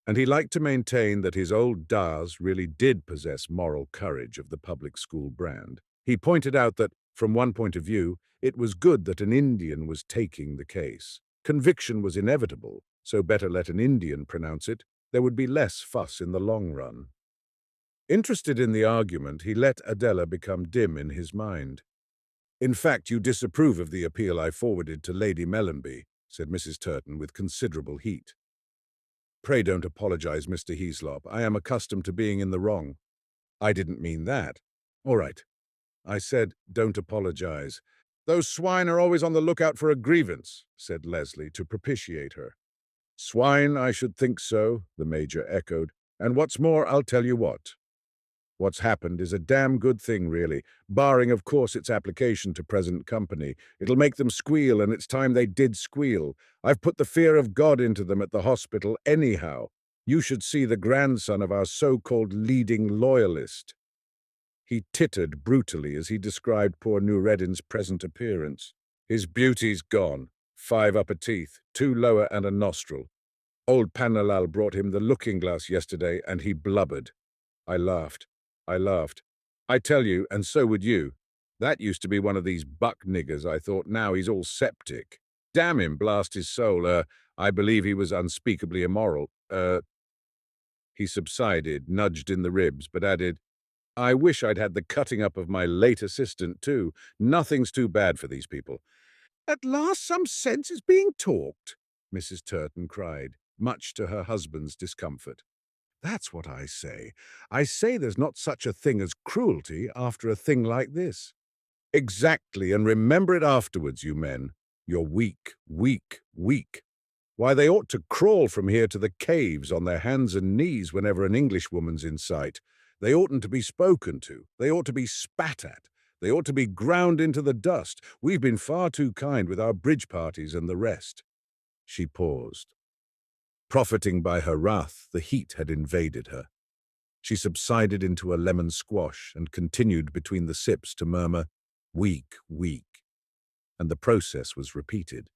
and he liked to maintain that his old Dars really did possess moral courage of the public school brand. He pointed out that, from one point of view, it was good that an Indian was taking the case. Conviction was inevitable, so better let an Indian pronounce it. There would be less fuss in the long run. Interested in the argument, he let Adela become dim in his mind. "In fact, you disapprove of the appeal I forwarded to Lady Mellanby," said Mrs. Turton with considerable heat. "Pray don't apologize, Mr. Heaslop. I am accustomed to being in the wrong." "I didn't mean that." "All right. I said don't apologize." "Those swine are always on the lookout for a grievance," said Leslie to propitiate her. "Swine, I should think so," the Major echoed. "And what's more, I'll tell you what. What's happened is a damn good thing, really, barring, of course, its application to present company. It'll make them squeal, and it's time they did squeal. I've put the fear of God into them at the hospital anyhow. You should see the grandson of our so-called leading loyalist." He tittered brutally as he described poor Noureddin's present appearance. "His beauty's gone. 5 upper teeth, 2 lower and a nostril. Old Panalal brought him the looking-glass yesterday, and he blubbered." I laughed. "I tell you, and so would you. That used to be one of these buck niggers, I thought. Now he's all septic. Damn him, blast his soul. I believe he was unspeakably immoral. He subsided, nudged in the ribs, but added, "I wish I'd had the cutting up of my late assistant, too. Nothing's too bad for these people." "At last some sense is being talked," Mrs. Turton cried, much to her husband's discomfort. "That's what I say. I say there's not such a thing as cruelty after a thing like this." "Exactly, and remember it afterwards, you men. You're weak, weak, weak. Why, they ought to crawl from here to the caves on their hands and knees whenever an Englishwoman's in sight. They oughtn't to be spoken to. They ought to be spat at. They ought to be ground into the dust. We've been far too kind with our bridge parties and the rest." She paused. Profiting by her wrath, the heat had invaded her. She subsided into a lemon squash and continued between the sips to murmur, "Weak, weak," and the process was repeated.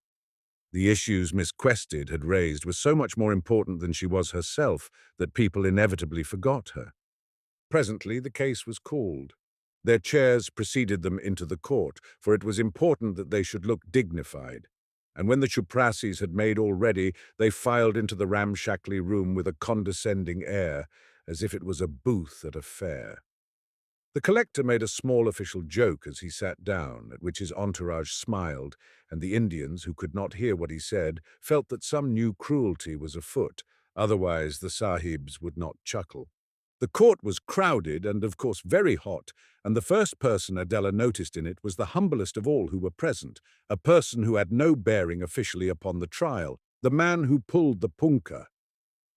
The issues Miss Quested had raised were so much more important than she was herself that people inevitably forgot her. Presently the case was called. Their chairs preceded them into the court, for it was important that they should look dignified. And when the Chuprasis had made all ready, they filed into the ramshackly room with a condescending air, as if it was a booth at a fair. The collector made a small official joke as he sat down, at which his entourage smiled, and the Indians, who could not hear what he said, felt that some new cruelty was afoot, otherwise the sahibs would not chuckle. The court was crowded and, of course, very hot, and the first person Adela noticed in it was the humblest of all who were present, a person who had no bearing officially upon the trial, the man who pulled the punkah.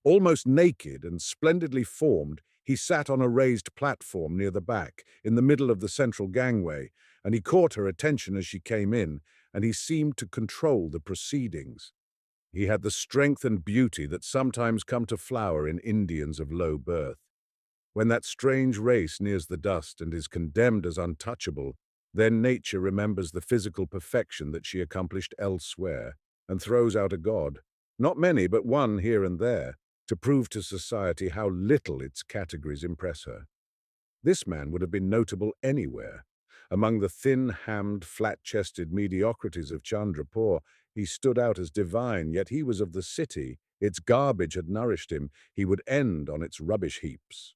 Almost naked and splendidly formed, he sat on a raised platform near the back, in the middle of the central gangway, and he caught her attention as she came in, and he seemed to control the proceedings. He had the strength and beauty that sometimes come to flower in Indians of low birth. When that strange race nears the dust and is condemned as untouchable, then nature remembers the physical perfection that she accomplished elsewhere, and throws out a god, not many, but one here and there, to prove to society how little its categories impress her. This man would have been notable anywhere. Among the thin-hammed, flat-chested mediocrities of Chandrapur, he stood out as divine, yet he was of the city. Its garbage had nourished him. He would end on its rubbish heaps.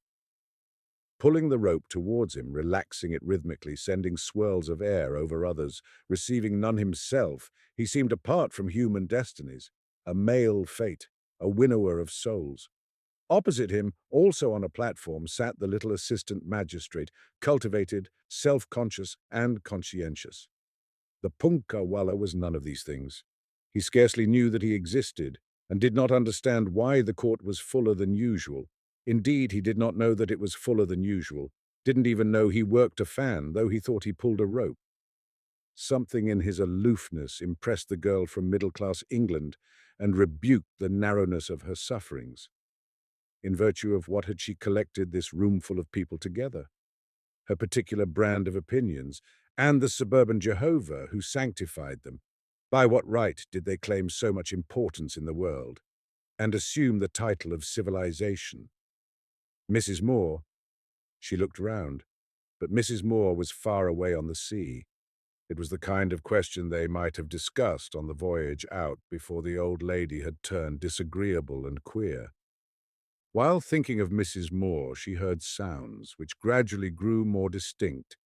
Pulling the rope towards him, relaxing it rhythmically, sending swirls of air over others, receiving none himself, he seemed apart from human destinies, a male fate, a winnower of souls. Opposite him, also on a platform, sat the little assistant magistrate, cultivated, self-conscious, and conscientious. The punkah wallah was none of these things. He scarcely knew that he existed, and did not understand why the court was fuller than usual. Indeed, he did not know that it was fuller than usual, didn't even know he worked a fan, though he thought he pulled a rope. Something in his aloofness impressed the girl from middle-class England and rebuked the narrowness of her sufferings. In virtue of what had she collected this roomful of people together? Her particular brand of opinions, and the suburban Jehovah who sanctified them. By what right did they claim so much importance in the world? and assume the title of civilization. Mrs. Moore, she looked round, but Mrs. Moore was far away on the sea. It was the kind of question they might have discussed on the voyage out before the old lady had turned disagreeable and queer. While thinking of Mrs. Moore, she heard sounds which gradually grew more distinct.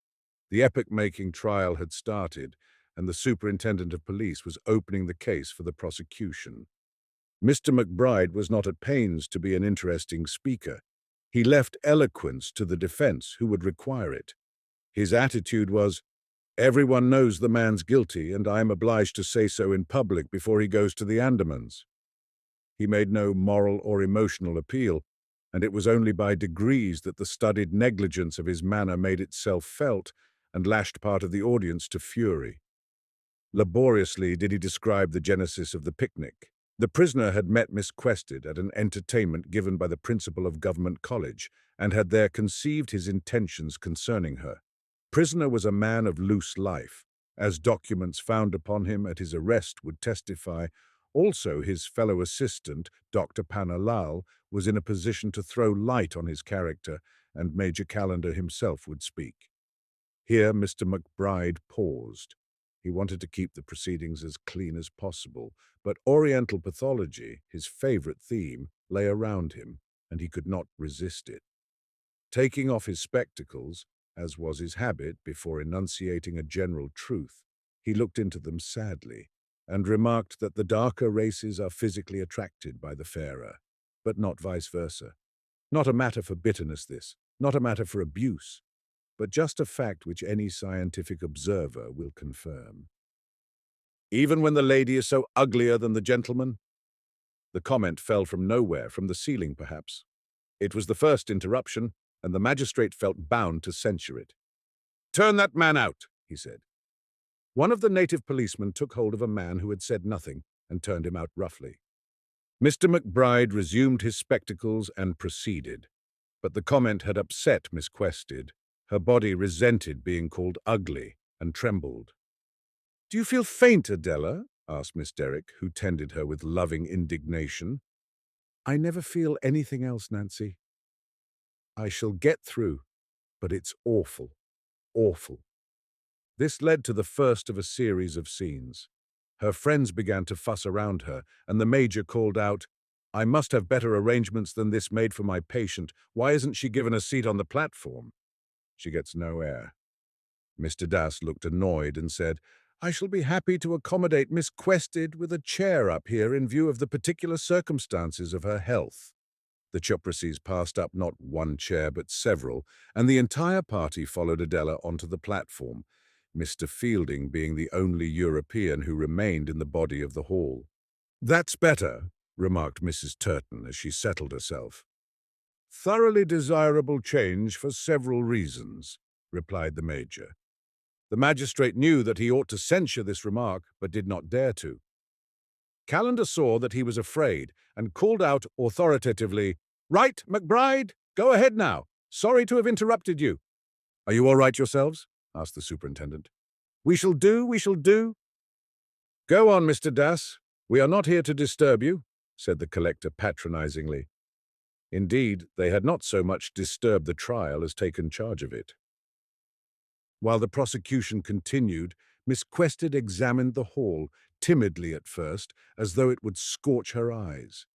The epoch-making trial had started, and the superintendent of police was opening the case for the prosecution. Mr. McBride was not at pains to be an interesting speaker. He left eloquence to the defense, who would require it. His attitude was, "Everyone knows the man's guilty, and I am obliged to say so in public before he goes to the Andamans." He made no moral or emotional appeal, and it was only by degrees that the studied negligence of his manner made itself felt and lashed part of the audience to fury. Laboriously did he describe the genesis of the picnic. The prisoner had met Miss Quested at an entertainment given by the principal of Government College, and had there conceived his intentions concerning her. Prisoner was a man of loose life, as documents found upon him at his arrest would testify. Also, his fellow assistant, Dr. Panalal, was in a position to throw light on his character, and Major Calendar himself would speak. Here Mr. McBride paused. He wanted to keep the proceedings as clean as possible, but Oriental pathology, his favorite theme, lay around him, and he could not resist it. Taking off his spectacles, as was his habit before enunciating a general truth, he looked into them sadly, and remarked that the darker races are physically attracted by the fairer, but not vice versa. Not a matter for bitterness, this, not a matter for abuse, but just a fact which any scientific observer will confirm. "Even when the lady is so uglier than the gentleman?" The comment fell from nowhere, from the ceiling perhaps. It was the first interruption, and the magistrate felt bound to censure it. "Turn that man out," he said. One of the native policemen took hold of a man who had said nothing and turned him out roughly. Mr. McBride resumed his spectacles and proceeded, but the comment had upset Miss Quested. Her body resented being called ugly and trembled. "Do you feel faint, Adela?" asked Miss Derrick, who tended her with loving indignation. "I never feel anything else, Nancy. I shall get through, but it's awful, awful." This led to the first of a series of scenes. Her friends began to fuss around her, and the major called out, "I must have better arrangements than this made for my patient. Why isn't she given a seat on the platform? She gets no air." Mr. Das looked annoyed and said, "I shall be happy to accommodate Miss Quested with a chair up here in view of the particular circumstances of her health." The Chuprasis passed up not one chair but several, and the entire party followed Adela onto the platform, Mr. Fielding being the only European who remained in the body of the hall. "That's better," remarked Mrs. Turton as she settled herself. "Thoroughly desirable change for several reasons," replied the major. The magistrate knew that he ought to censure this remark, but did not dare to. Calendar saw that he was afraid, and called out authoritatively, "Right, McBride, go ahead now. Sorry to have interrupted you." "Are you all right yourselves?" asked the superintendent. We shall do, we shall do." "Go on, Mr. Das. We are not here to disturb you," said the collector patronizingly. Indeed, they had not so much disturbed the trial as taken charge of it. While the prosecution continued, Miss Quested examined the hall, timidly at first, as though it would scorch her eyes.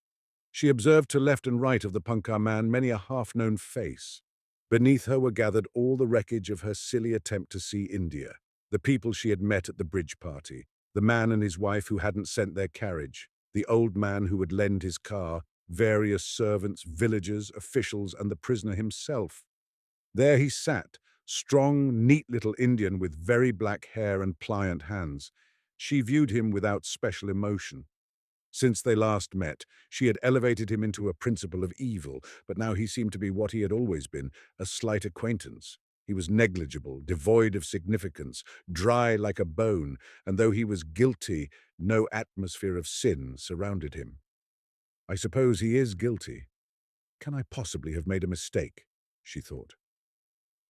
She observed to left and right of the punkah man many a half-known face. Beneath her were gathered all the wreckage of her silly attempt to see India, the people she had met at the bridge party, the man and his wife who hadn't sent their carriage, the old man who would lend his car, various servants, villagers, officials, and the prisoner himself. There he sat, strong, neat little Indian with very black hair and pliant hands. She viewed him without special emotion. Since they last met, she had elevated him into a principle of evil, but now he seemed to be what he had always been, a slight acquaintance. He was negligible, devoid of significance, dry like a bone, and though he was guilty, no atmosphere of sin surrounded him. "I suppose he is guilty. Can I possibly have made a mistake?" she thought.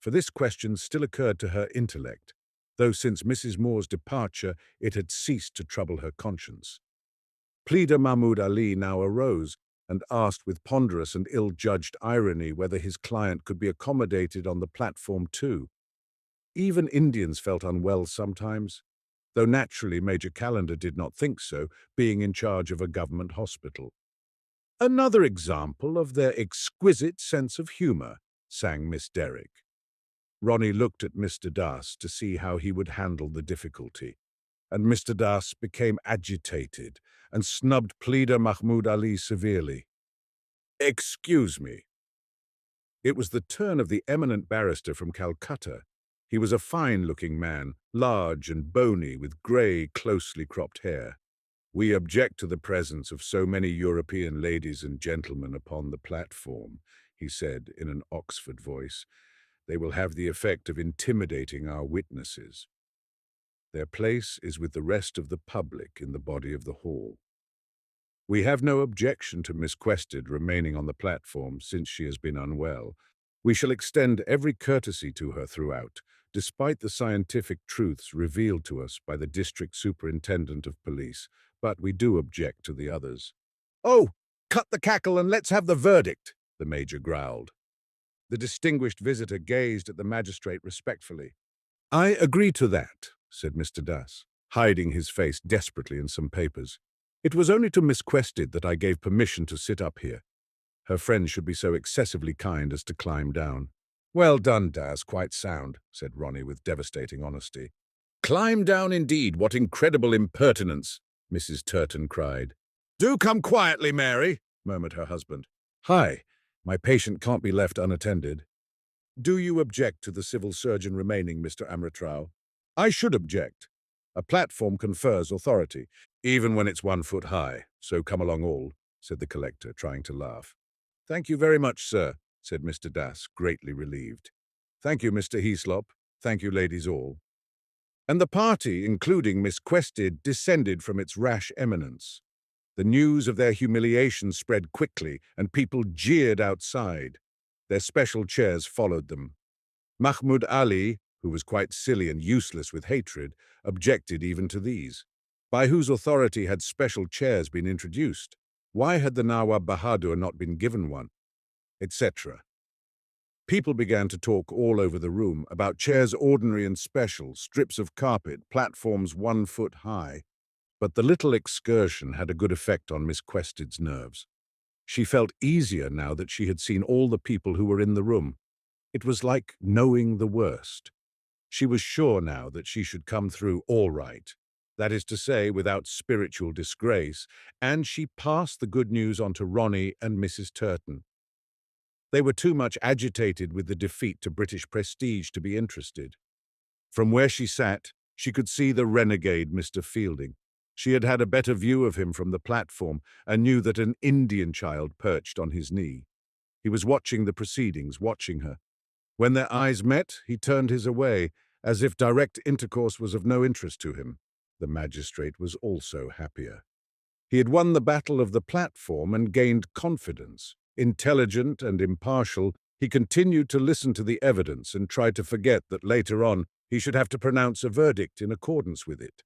For this question still occurred to her intellect, though since Mrs. Moore's departure it had ceased to trouble her conscience. Pleader Mahmud Ali now arose and asked with ponderous and ill-judged irony whether his client could be accommodated on the platform too. Even Indians felt unwell sometimes, though naturally Major Calendar did not think so, being in charge of a government hospital. Another example of their exquisite sense of humour, sang Miss Derrick. Ronnie looked at Mr. Das to see how he would handle the difficulty, and Mr. Das became agitated and snubbed Pleader Mahmud Ali severely. "Excuse me." It was the turn of the eminent barrister from Calcutta. He was a fine-looking man, large and bony, with grey, closely cropped hair. "We object to the presence of so many European ladies and gentlemen upon the platform," he said in an Oxford voice. "They will have the effect of intimidating our witnesses. Their place is with the rest of the public in the body of the hall. We have no objection to Miss Quested remaining on the platform since she has been unwell. We shall extend every courtesy to her throughout, despite the scientific truths revealed to us by the District Superintendent of Police, but we do object to the others." "Oh, cut the cackle and let's have the verdict," the Major growled. The distinguished visitor gazed at the magistrate respectfully. "I agree to that," said Mr. Das, hiding his face desperately in some papers. "It was only to Miss Quested that I gave permission to sit up here. Her friends should be so excessively kind as to climb down." "Well done, Das, quite sound," said Ronnie with devastating honesty. "Climb down indeed, what incredible impertinence," Mrs. Turton cried. "Do come quietly, Mary," murmured her husband. "Hi, my patient can't be left unattended." "Do you object to the civil surgeon remaining, Mr. Amritrao?" "I should object. A platform confers authority, even when it's 1 foot high, so come along all," said the collector, trying to laugh. "Thank you very much, sir," said Mr. Das, greatly relieved. "Thank you, Mr. Heaslop. Thank you, ladies all." And the party, including Miss Quested, descended from its rash eminence. The news of their humiliation spread quickly, and people jeered outside. Their special chairs followed them. Mahmud Ali, who was quite silly and useless with hatred, objected even to these. By whose authority had special chairs been introduced? Why had the Nawab Bahadur not been given one? Etc. People began to talk all over the room about chairs ordinary and special, strips of carpet, platforms 1 foot high. But the little excursion had a good effect on Miss Quested's nerves. She felt easier now that she had seen all the people who were in the room. It was like knowing the worst. She was sure now that she should come through all right, that is to say, without spiritual disgrace, and she passed the good news on to Ronnie and Mrs. Turton. They were too much agitated with the defeat to British prestige to be interested. From where she sat, she could see the renegade Mr. Fielding. She had had a better view of him from the platform and knew that an Indian child perched on his knee. He was watching the proceedings, watching her. When their eyes met, he turned his away, as if direct intercourse was of no interest to him. The magistrate was also happier. He had won the battle of the platform and gained confidence. Intelligent and impartial, he continued to listen to the evidence and tried to forget that later on he should have to pronounce a verdict in accordance with it.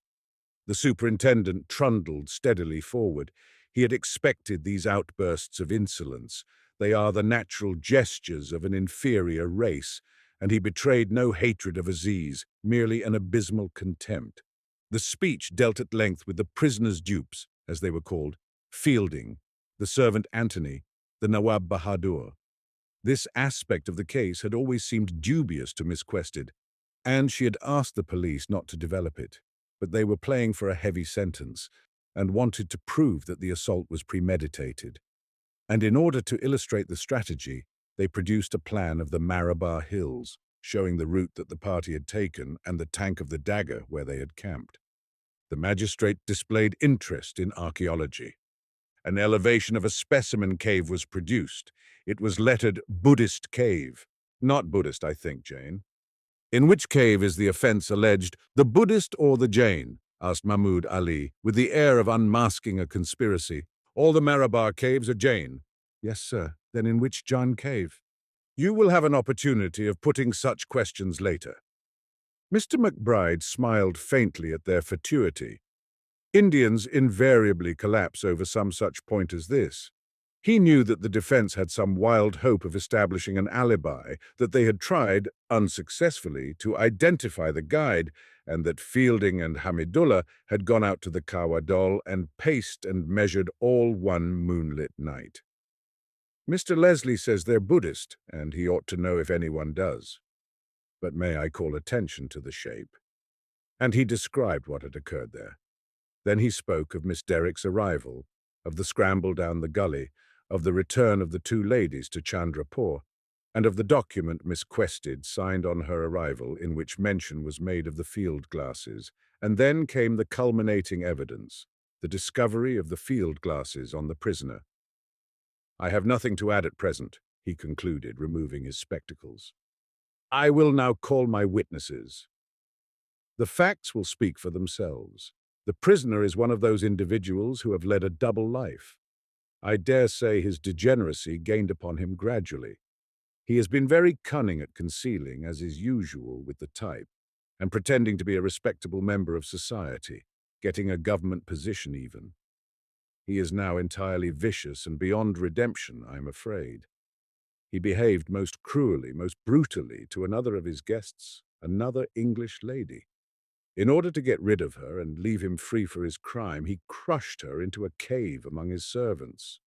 The superintendent trundled steadily forward. He had expected these outbursts of insolence. They are the natural gestures of an inferior race, and he betrayed no hatred of Aziz, merely an abysmal contempt. The speech dealt at length with the prisoners' dupes, as they were called, Fielding, the servant Anthony, the Nawab Bahadur. This aspect of the case had always seemed dubious to Miss Quested, and she had asked the police not to develop it. But they were playing for a heavy sentence and wanted to prove that the assault was premeditated. And in order to illustrate the strategy, they produced a plan of the Marabar Hills, showing the route that the party had taken and the tank of the dagger where they had camped. The magistrate displayed interest in archaeology. An elevation of a specimen cave was produced. It was lettered Buddhist Cave. Not Buddhist, I think, Jane. "In which cave is the offence alleged, the Buddhist or the Jain?" asked Mahmud Ali, with the air of unmasking a conspiracy. "All the Marabar Caves are Jain." "Yes, sir. Then in which Jain cave?" "You will have an opportunity of putting such questions later." Mr. McBride smiled faintly at their fatuity. Indians invariably collapse over some such point as this. He knew that the defense had some wild hope of establishing an alibi, that they had tried, unsuccessfully, to identify the guide, and that Fielding and Hamidullah had gone out to the Kawadol and paced and measured all one moonlit night. Mr. Leslie says they're Buddhist, and he ought to know if anyone does. But may I call attention to the shape? And he described what had occurred there. Then he spoke of Miss Derrick's arrival, of the scramble down the gully, of the return of the two ladies to Chandrapur, and of the document Miss Quested signed on her arrival in which mention was made of the field glasses, and then came the culminating evidence, the discovery of the field glasses on the prisoner. I have nothing to add at present, he concluded, removing his spectacles. I will now call my witnesses. The facts will speak for themselves. The prisoner is one of those individuals who have led a double life. I dare say his degeneracy gained upon him gradually. He has been very cunning at concealing, as is usual with the type, and pretending to be a respectable member of society, getting a government position even. He is now entirely vicious and beyond redemption, I am afraid. He behaved most cruelly, most brutally to another of his guests, another English lady. In order to get rid of her and leave him free for his crime, he crushed her into a cave among his servants.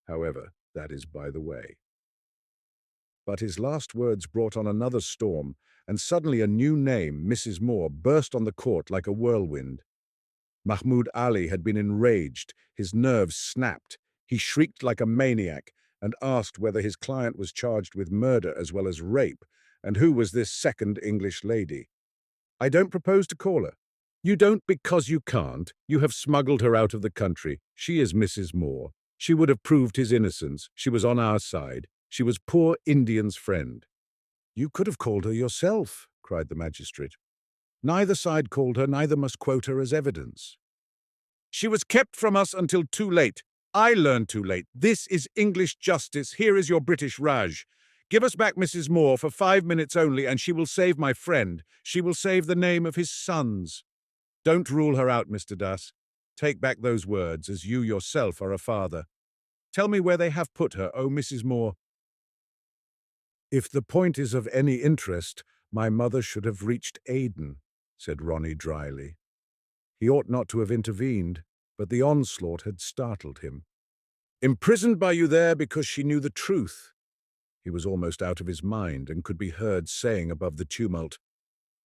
However, that is by the way. But his last words brought on another storm, and suddenly a new name, Mrs. Moore, burst on the court like a whirlwind. Mahmoud Ali had been enraged, his nerves snapped. He shrieked like a maniac and asked whether his client was charged with murder as well as rape, and who was this second English lady. I don't propose to call her. You don't because you can't. You have smuggled her out of the country. She is Mrs. Moore. She would have proved his innocence. She was on our side. She was poor Indian's friend. You could have called her yourself, cried the magistrate. Neither side called her, neither must quote her as evidence. She was kept from us until too late. I learned too late. This is English justice. Here is your British Raj. Give us back Mrs. Moore for 5 minutes only, and she will save my friend. She will save the name of his sons. Don't rule her out, Mr. Das. Take back those words, as you yourself are a father. Tell me where they have put her, oh Mrs. Moore. If the point is of any interest, my mother should have reached Aden, said Ronnie dryly. He ought not to have intervened, but the onslaught had startled him. Imprisoned by you there because she knew the truth. He was almost out of his mind and could be heard saying above the tumult,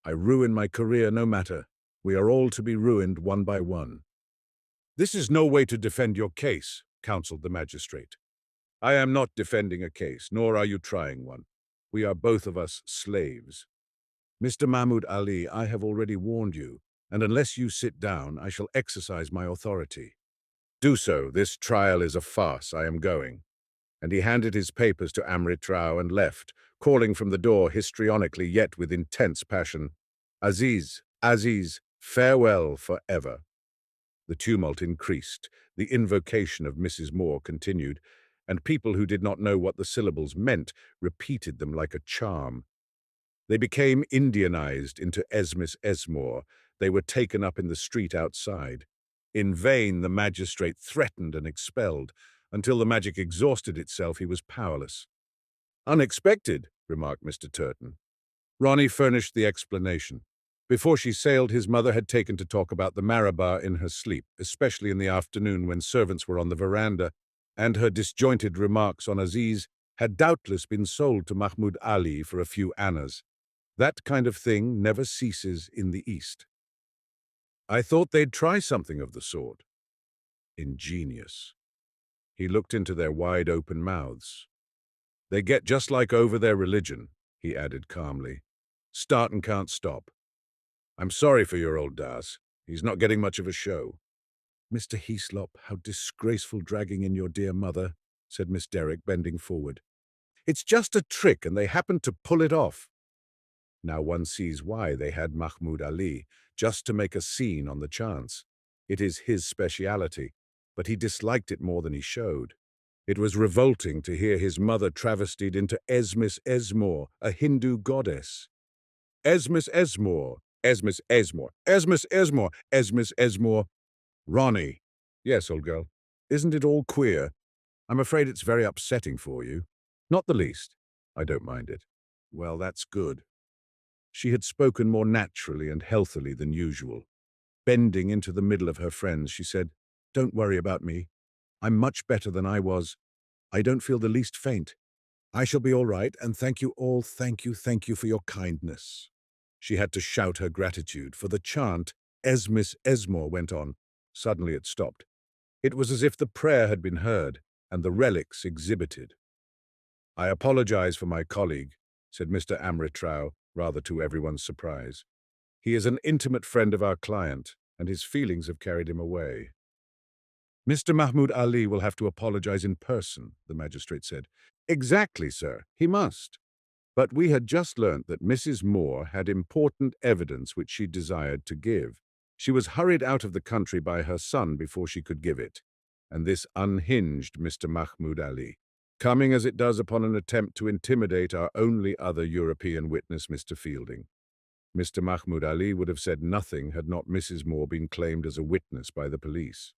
I ruin my career no matter. We are all to be ruined one by one. This is no way to defend your case, counselled the magistrate. I am not defending a case, nor are you trying one. We are both of us slaves. Mr. Mahmoud Ali, I have already warned you, and unless you sit down, I shall exercise my authority. Do so. This trial is a farce. I am going. And he handed his papers to Amrit Rao and left, calling from the door histrionically yet with intense passion, Aziz, Aziz, farewell forever. The tumult increased, the invocation of Mrs. Moore continued, and people who did not know what the syllables meant repeated them like a charm. They became Indianized into Esmis Esmore. They were taken up in the street outside. In vain the magistrate threatened and expelled. Until the magic exhausted itself, he was powerless. Unexpected, remarked Mr. Turton. Ronnie furnished the explanation. Before she sailed, his mother had taken to talk about the Marabar in her sleep, especially in the afternoon when servants were on the veranda, and her disjointed remarks on Aziz had doubtless been sold to Mahmoud Ali for a few annas. That kind of thing never ceases in the East. I thought they'd try something of the sort. Ingenious. He looked into their wide-open mouths. They get just like over their religion, he added calmly. Start and can't stop. I'm sorry for your old Das. He's not getting much of a show. Mr. Heaslop, how disgraceful dragging in your dear mother, said Miss Derrick, bending forward. It's just a trick, and they happened to pull it off. Now one sees why they had Mahmoud Ali, just to make a scene on the chance. It is his speciality, but he disliked it more than he showed. It was revolting to hear his mother travestied into Esmis Esmore, a Hindu goddess. Esmis Esmore, Esmis Esmore, Esmis Esmore, Esmis Esmore. Ronnie. Yes, old girl. Isn't it all queer? I'm afraid it's very upsetting for you. Not the least. I don't mind it. Well, that's good. She had spoken more naturally and healthily than usual. Bending into the middle of her friends, she said, "Don't worry about me. I'm much better than I was. I don't feel the least faint. I shall be all right, and thank you all, thank you for your kindness." She had to shout her gratitude, for the chant, "Es Miss Esmore," went on. Suddenly it stopped. It was as if the prayer had been heard, and the relics exhibited. "I apologize for my colleague," said Mr. Amritrau, rather to everyone's surprise. "He is an intimate friend of our client, and his feelings have carried him away." "Mr. Mahmoud Ali will have to apologize in person," the magistrate said. "Exactly, sir. He must. But we had just learnt that Mrs. Moore had important evidence which she desired to give. She was hurried out of the country by her son before she could give it, and this unhinged Mr. Mahmoud Ali, coming as it does upon an attempt to intimidate our only other European witness, Mr. Fielding. Mr. Mahmoud Ali would have said nothing had not Mrs. Moore been claimed as a witness by the police."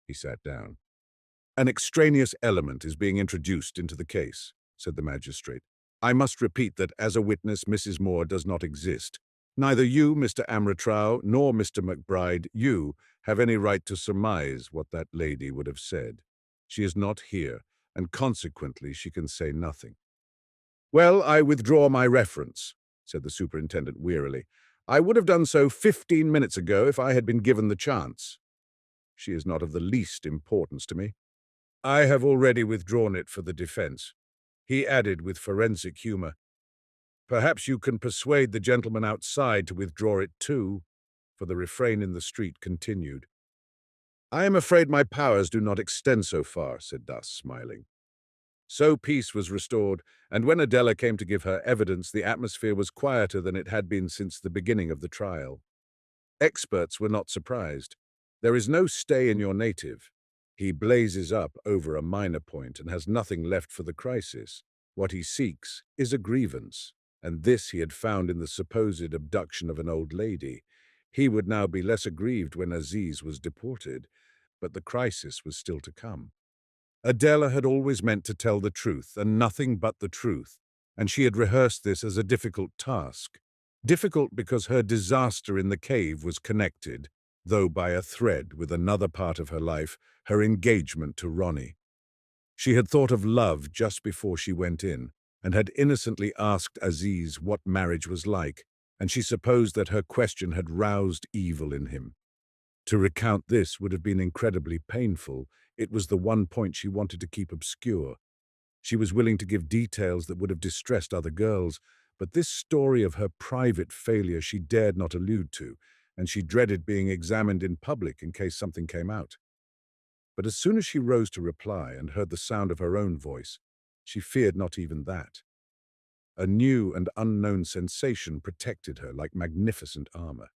He sat down. "An extraneous element is being introduced into the case," said the magistrate. "I must repeat that as a witness, Mrs. Moore does not exist. Neither you, Mr. Amritrau, nor Mr. McBride, you, have any right to surmise what that lady would have said. She is not here, and consequently she can say nothing." "Well, I withdraw my reference," said the superintendent wearily. "I would have done so 15 minutes ago if I had been given the chance. She is not of the least importance to me. I have already withdrawn it for the defense." He added with forensic humor, "Perhaps you can persuade the gentleman outside to withdraw it too," for the refrain in the street continued. "I am afraid my powers do not extend so far," said Das, smiling. So peace was restored, and when Adela came to give her evidence, the atmosphere was quieter than it had been since the beginning of the trial. Experts were not surprised. There is no stay in your native. He blazes up over a minor point and has nothing left for the crisis. What he seeks is a grievance, and this he had found in the supposed abduction of an old lady. He would now be less aggrieved when Aziz was deported, but the crisis was still to come. Adela had always meant to tell the truth, and nothing but the truth, and she had rehearsed this as a difficult task. Difficult because her disaster in the cave was connected, though by a thread, with another part of her life, her engagement to Ronnie. She had thought of love just before she went in, and had innocently asked Aziz what marriage was like, and she supposed that her question had roused evil in him. To recount this would have been incredibly painful. It was the one point she wanted to keep obscure. She was willing to give details that would have distressed other girls, but this story of her private failure she dared not allude to, and she dreaded being examined in public in case something came out. But as soon as she rose to reply and heard the sound of her own voice, she feared not even that. A new and unknown sensation protected her like magnificent armor.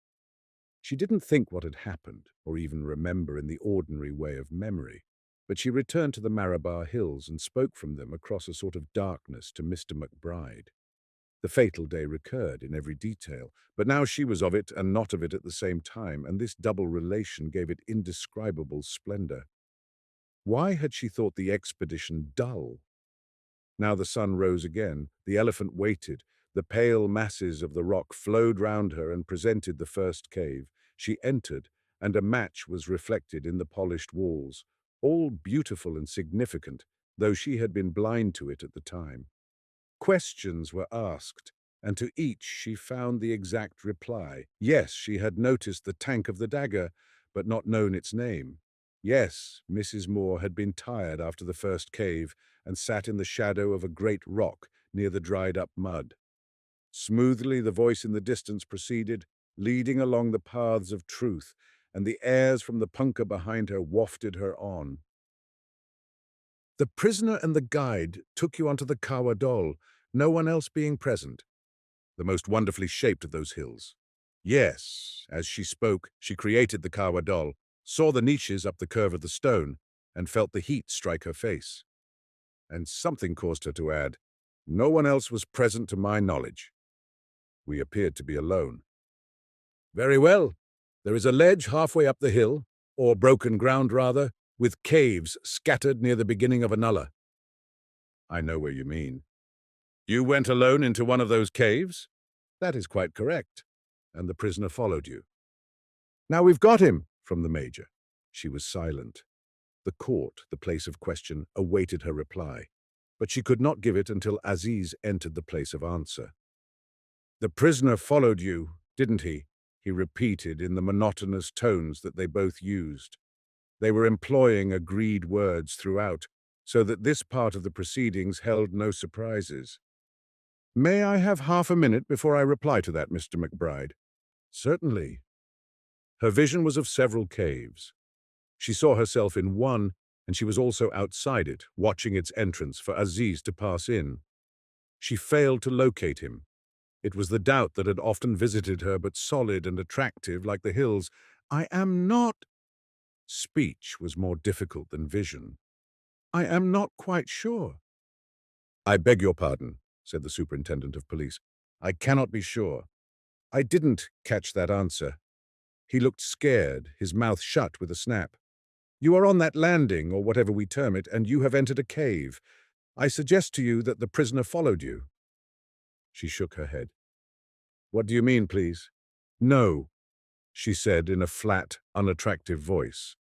She didn't think what had happened, or even remember in the ordinary way of memory, but she returned to the Marabar Hills and spoke from them across a sort of darkness to Mr. McBride. The fatal day recurred in every detail, but now she was of it and not of it at the same time, and this double relation gave it indescribable splendor. Why had she thought the expedition dull? Now the sun rose again, the elephant waited, the pale masses of the rock flowed round her and presented the first cave. She entered, and a match was reflected in the polished walls, all beautiful and significant, though she had been blind to it at the time. Questions were asked, and to each she found the exact reply. Yes, she had noticed the tank of the dagger, but not known its name. Yes, Mrs. Moore had been tired after the first cave and sat in the shadow of a great rock near the dried-up mud. Smoothly the voice in the distance proceeded, leading along the paths of truth, and the airs from the punkah behind her wafted her on. "The prisoner and the guide took you onto the Kawa Dol, no one else being present. The most wonderfully shaped of those hills." Yes, as she spoke, she created the Kawa Dol, saw the niches up the curve of the stone, and felt the heat strike her face. And something caused her to add, "No one else was present to my knowledge." We appeared to be alone. "Very well. There is a ledge halfway up the hill. or broken ground rather, with caves scattered near the beginning of a nullah. I know where you mean. You went alone into one of those caves? That is quite correct. And the prisoner followed you. Now we've got him, from the major. She was silent. The court, the place of question, awaited her reply, but she could not give it until Aziz entered the place of answer. The prisoner followed you, didn't he? He repeated in the monotonous tones that they both used. They were employing agreed words throughout, so that this part of the proceedings held no surprises. May I have half a minute before I reply to that, Mr. McBride? Certainly. Her vision was of several caves. She saw herself in one, and she was also outside it, watching its entrance for Aziz to pass in. She failed to locate him. It was the doubt that had often visited her, but solid and attractive like the hills. I am not... Speech was more difficult than vision. I am not quite sure. I beg your pardon, said the superintendent of police. I cannot be sure. I didn't catch that answer. He looked scared, his mouth shut with a snap. You are on that landing, or whatever we term it, and you have entered a cave. I suggest to you that the prisoner followed you. She shook her head. What do you mean, please? No, she said in a flat, unattractive voice.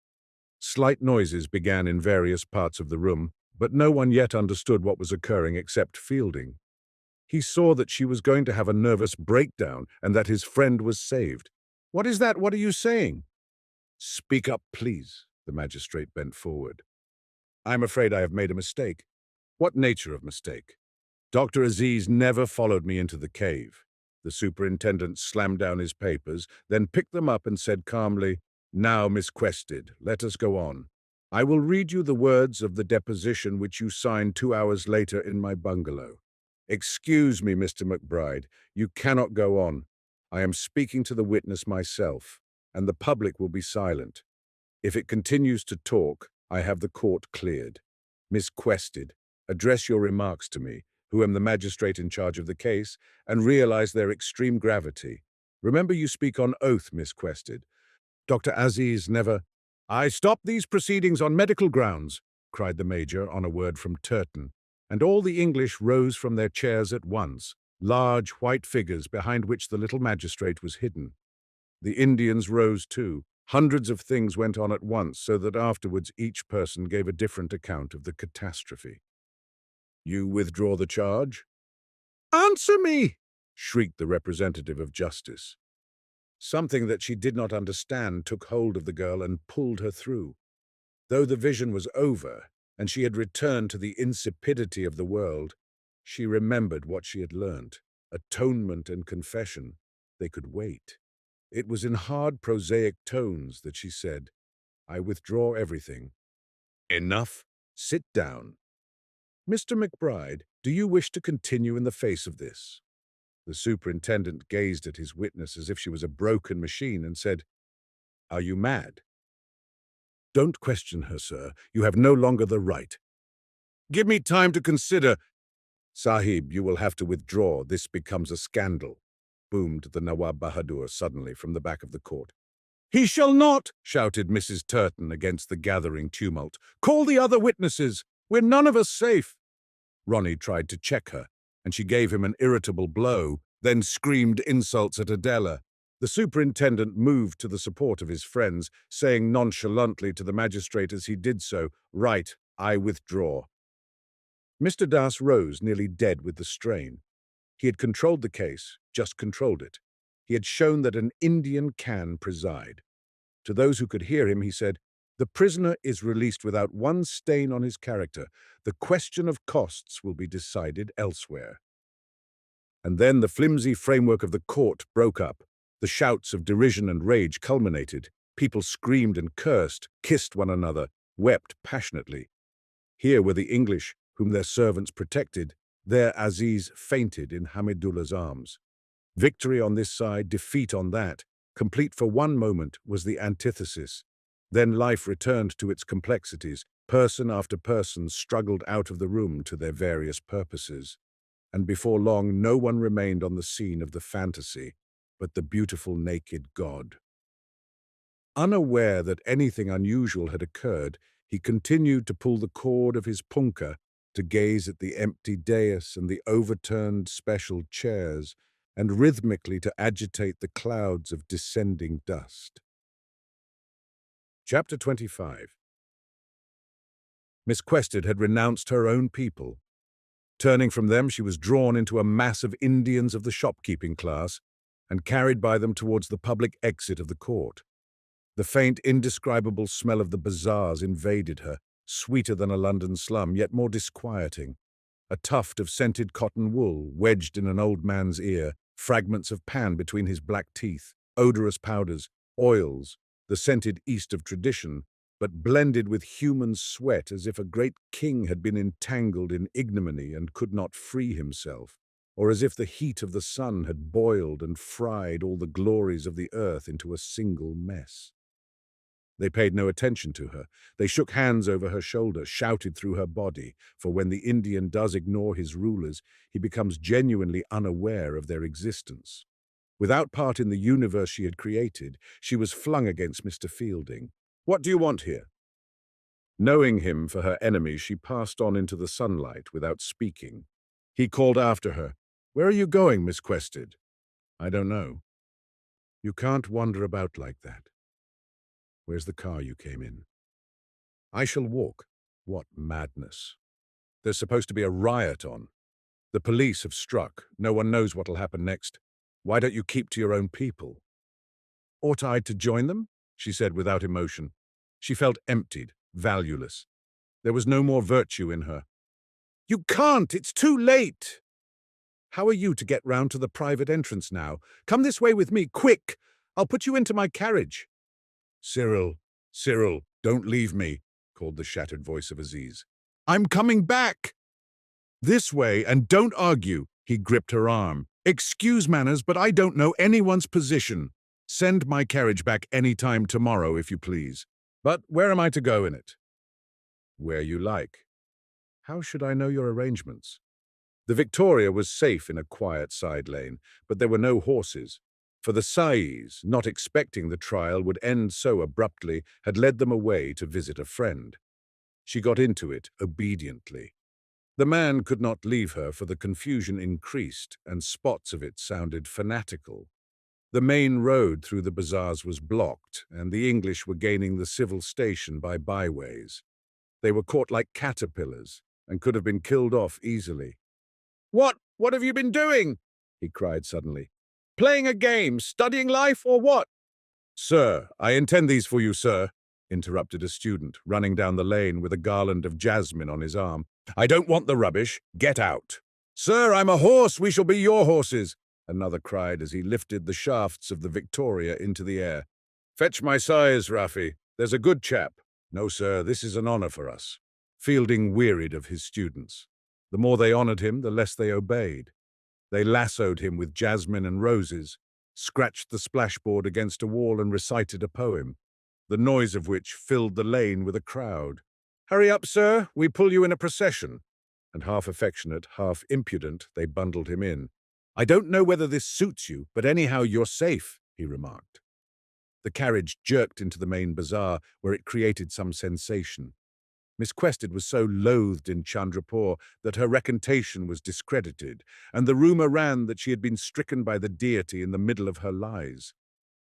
Slight noises began in various parts of the room, but no one yet understood what was occurring except Fielding. He saw that she was going to have a nervous breakdown and that his friend was saved. What is that? What are you saying? Speak up, please. The magistrate bent forward. I'm afraid I have made a mistake. What nature of mistake? Dr. Aziz never followed me into the cave. The superintendent slammed down his papers, then picked them up and said calmly, Now, Miss Quested, let us go on. I will read you the words of the deposition which you signed 2 hours later in my bungalow. Excuse me, Mr. McBride, you cannot go on. I am speaking to the witness myself, and the public will be silent. If it continues to talk, I have the court cleared. Miss Quested, address your remarks to me, who am the magistrate in charge of the case, and realize their extreme gravity. Remember you speak on oath, Miss Quested. Dr. Aziz never... I stop these proceedings on medical grounds, cried the major on a word from Turton, and all the English rose from their chairs at once, large white figures behind which the little magistrate was hidden. The Indians rose too. Hundreds of things went on at once, so that afterwards each person gave a different account of the catastrophe. You withdraw the charge? Answer me! Shrieked the representative of justice. Something that she did not understand took hold of the girl and pulled her through. Though the vision was over, and she had returned to the insipidity of the world, she remembered what she had learnt. Atonement and confession. They could wait. It was in hard, prosaic tones that she said, I withdraw everything. Enough. Sit down. Mr. McBride, do you wish to continue in the face of this? The superintendent gazed at his witness as if she was a broken machine and said, Are you mad? Don't question her, sir. You have no longer the right. Give me time to consider. Sahib, you will have to withdraw. This becomes a scandal, boomed the Nawab Bahadur suddenly from the back of the court. He shall not, shouted Mrs. Turton against the gathering tumult. Call the other witnesses. We're none of us safe. Ronnie tried to check her, and she gave him an irritable blow, then screamed insults at Adela. The superintendent moved to the support of his friends, saying nonchalantly to the magistrate as he did so, Right, I withdraw. Mr. Das rose, nearly dead with the strain. He had controlled the case, just controlled it. He had shown that an Indian can preside. To those who could hear him, he said, The prisoner is released without one stain on his character. The question of costs will be decided elsewhere. And then the flimsy framework of the court broke up. The shouts of derision and rage culminated. People screamed and cursed, kissed one another, wept passionately. Here were the English, whom their servants protected. There Aziz fainted in Hamidullah's arms. Victory on this side, defeat on that. Complete for one moment was the antithesis. Then life returned to its complexities. Person after person struggled out of the room to their various purposes. And before long, no one remained on the scene of the fantasy, but the beautiful naked god. Unaware that anything unusual had occurred, he continued to pull the cord of his punkah to gaze at the empty dais and the overturned special chairs, and rhythmically to agitate the clouds of descending dust. Chapter 25. Miss Quested had renounced her own people. Turning from them, she was drawn into a mass of Indians of the shopkeeping class and carried by them towards the public exit of the court. The faint, indescribable smell of the bazaars invaded her, sweeter than a London slum, yet more disquieting. A tuft of scented cotton wool wedged in an old man's ear, fragments of pan between his black teeth, odorous powders, oils, the scented east of tradition, but blended with human sweat as if a great king had been entangled in ignominy and could not free himself, or as if the heat of the sun had boiled and fried all the glories of the earth into a single mess. They paid no attention to her. They shook hands over her shoulder, shouted through her body, for when the Indian does ignore his rulers, he becomes genuinely unaware of their existence. Without part in the universe she had created, she was flung against Mr. Fielding. "What do you want here?" Knowing him for her enemy, she passed on into the sunlight without speaking. He called after her, "Where are you going, Miss Quested?" "I don't know." "You can't wander about like that. Where's the car you came in?" "I shall walk." "What madness. There's supposed to be a riot on. The police have struck. No one knows what'll happen next. Why don't you keep to your own people?" "Ought I to join them?" she said without emotion. She felt emptied, valueless. There was no more virtue in her. "You can't! It's too late!" "How are you to get round to the private entrance now? Come this way with me, quick! I'll put you into my carriage." "Cyril, Cyril, don't leave me," called the shattered voice of Aziz. "I'm coming back!" "This way, and don't argue." He gripped her arm. "Excuse manners, but I don't know anyone's position. Send my carriage back any time tomorrow, if you please." "But where am I to go in it?" "Where you like." "How should I know your arrangements?" The Victoria was safe in a quiet side lane, but there were no horses. For the Sais, not expecting the trial would end so abruptly, had led them away to visit a friend. She got into it obediently. The man could not leave her, for the confusion increased, and spots of it sounded fanatical. The main road through the bazaars was blocked, and the English were gaining the civil station by byways. They were caught like caterpillars, and could have been killed off easily. What have you been doing?" he cried suddenly. "Playing a game, studying life, or what?" "Sir, I intend these for you, sir," interrupted a student, running down the lane with a garland of jasmine on his arm. "I don't want the rubbish. Get out." "Sir, I'm a horse. We shall be your horses," another cried as he lifted the shafts of the Victoria into the air. "Fetch my sires, Rafi. There's a good chap." "No, sir, this is an honor for us." Fielding wearied of his students. The more they honored him, the less they obeyed. They lassoed him with jasmine and roses, scratched the splashboard against a wall and recited a poem, the noise of which filled the lane with a crowd. "Hurry up, sir, we pull you in a procession." And half affectionate, half impudent, they bundled him in. "I don't know whether this suits you, but anyhow you're safe," he remarked. The carriage jerked into the main bazaar, where it created some sensation. Miss Quested was so loathed in Chandrapur that her recantation was discredited, and the rumour ran that she had been stricken by the deity in the middle of her lies.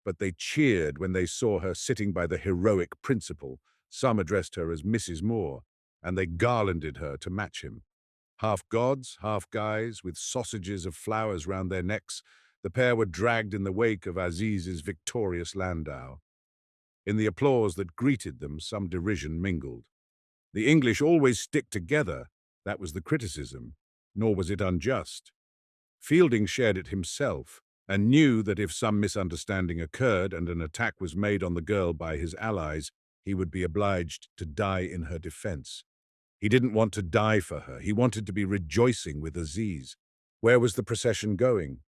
But they cheered when they saw her sitting by the heroic principal. Some addressed her as Mrs. Moore, and they garlanded her to match him. Half gods, half guys, with sausages of flowers round their necks, the pair were dragged in the wake of Aziz's victorious landau. In the applause that greeted them, some derision mingled. The English always stick together, that was the criticism, nor was it unjust. Fielding shared it himself, and knew that if some misunderstanding occurred and an attack was made on the girl by his allies, he would be obliged to die in her defense. He didn't want to die for her, he wanted to be rejoicing with Aziz. Where was the procession going?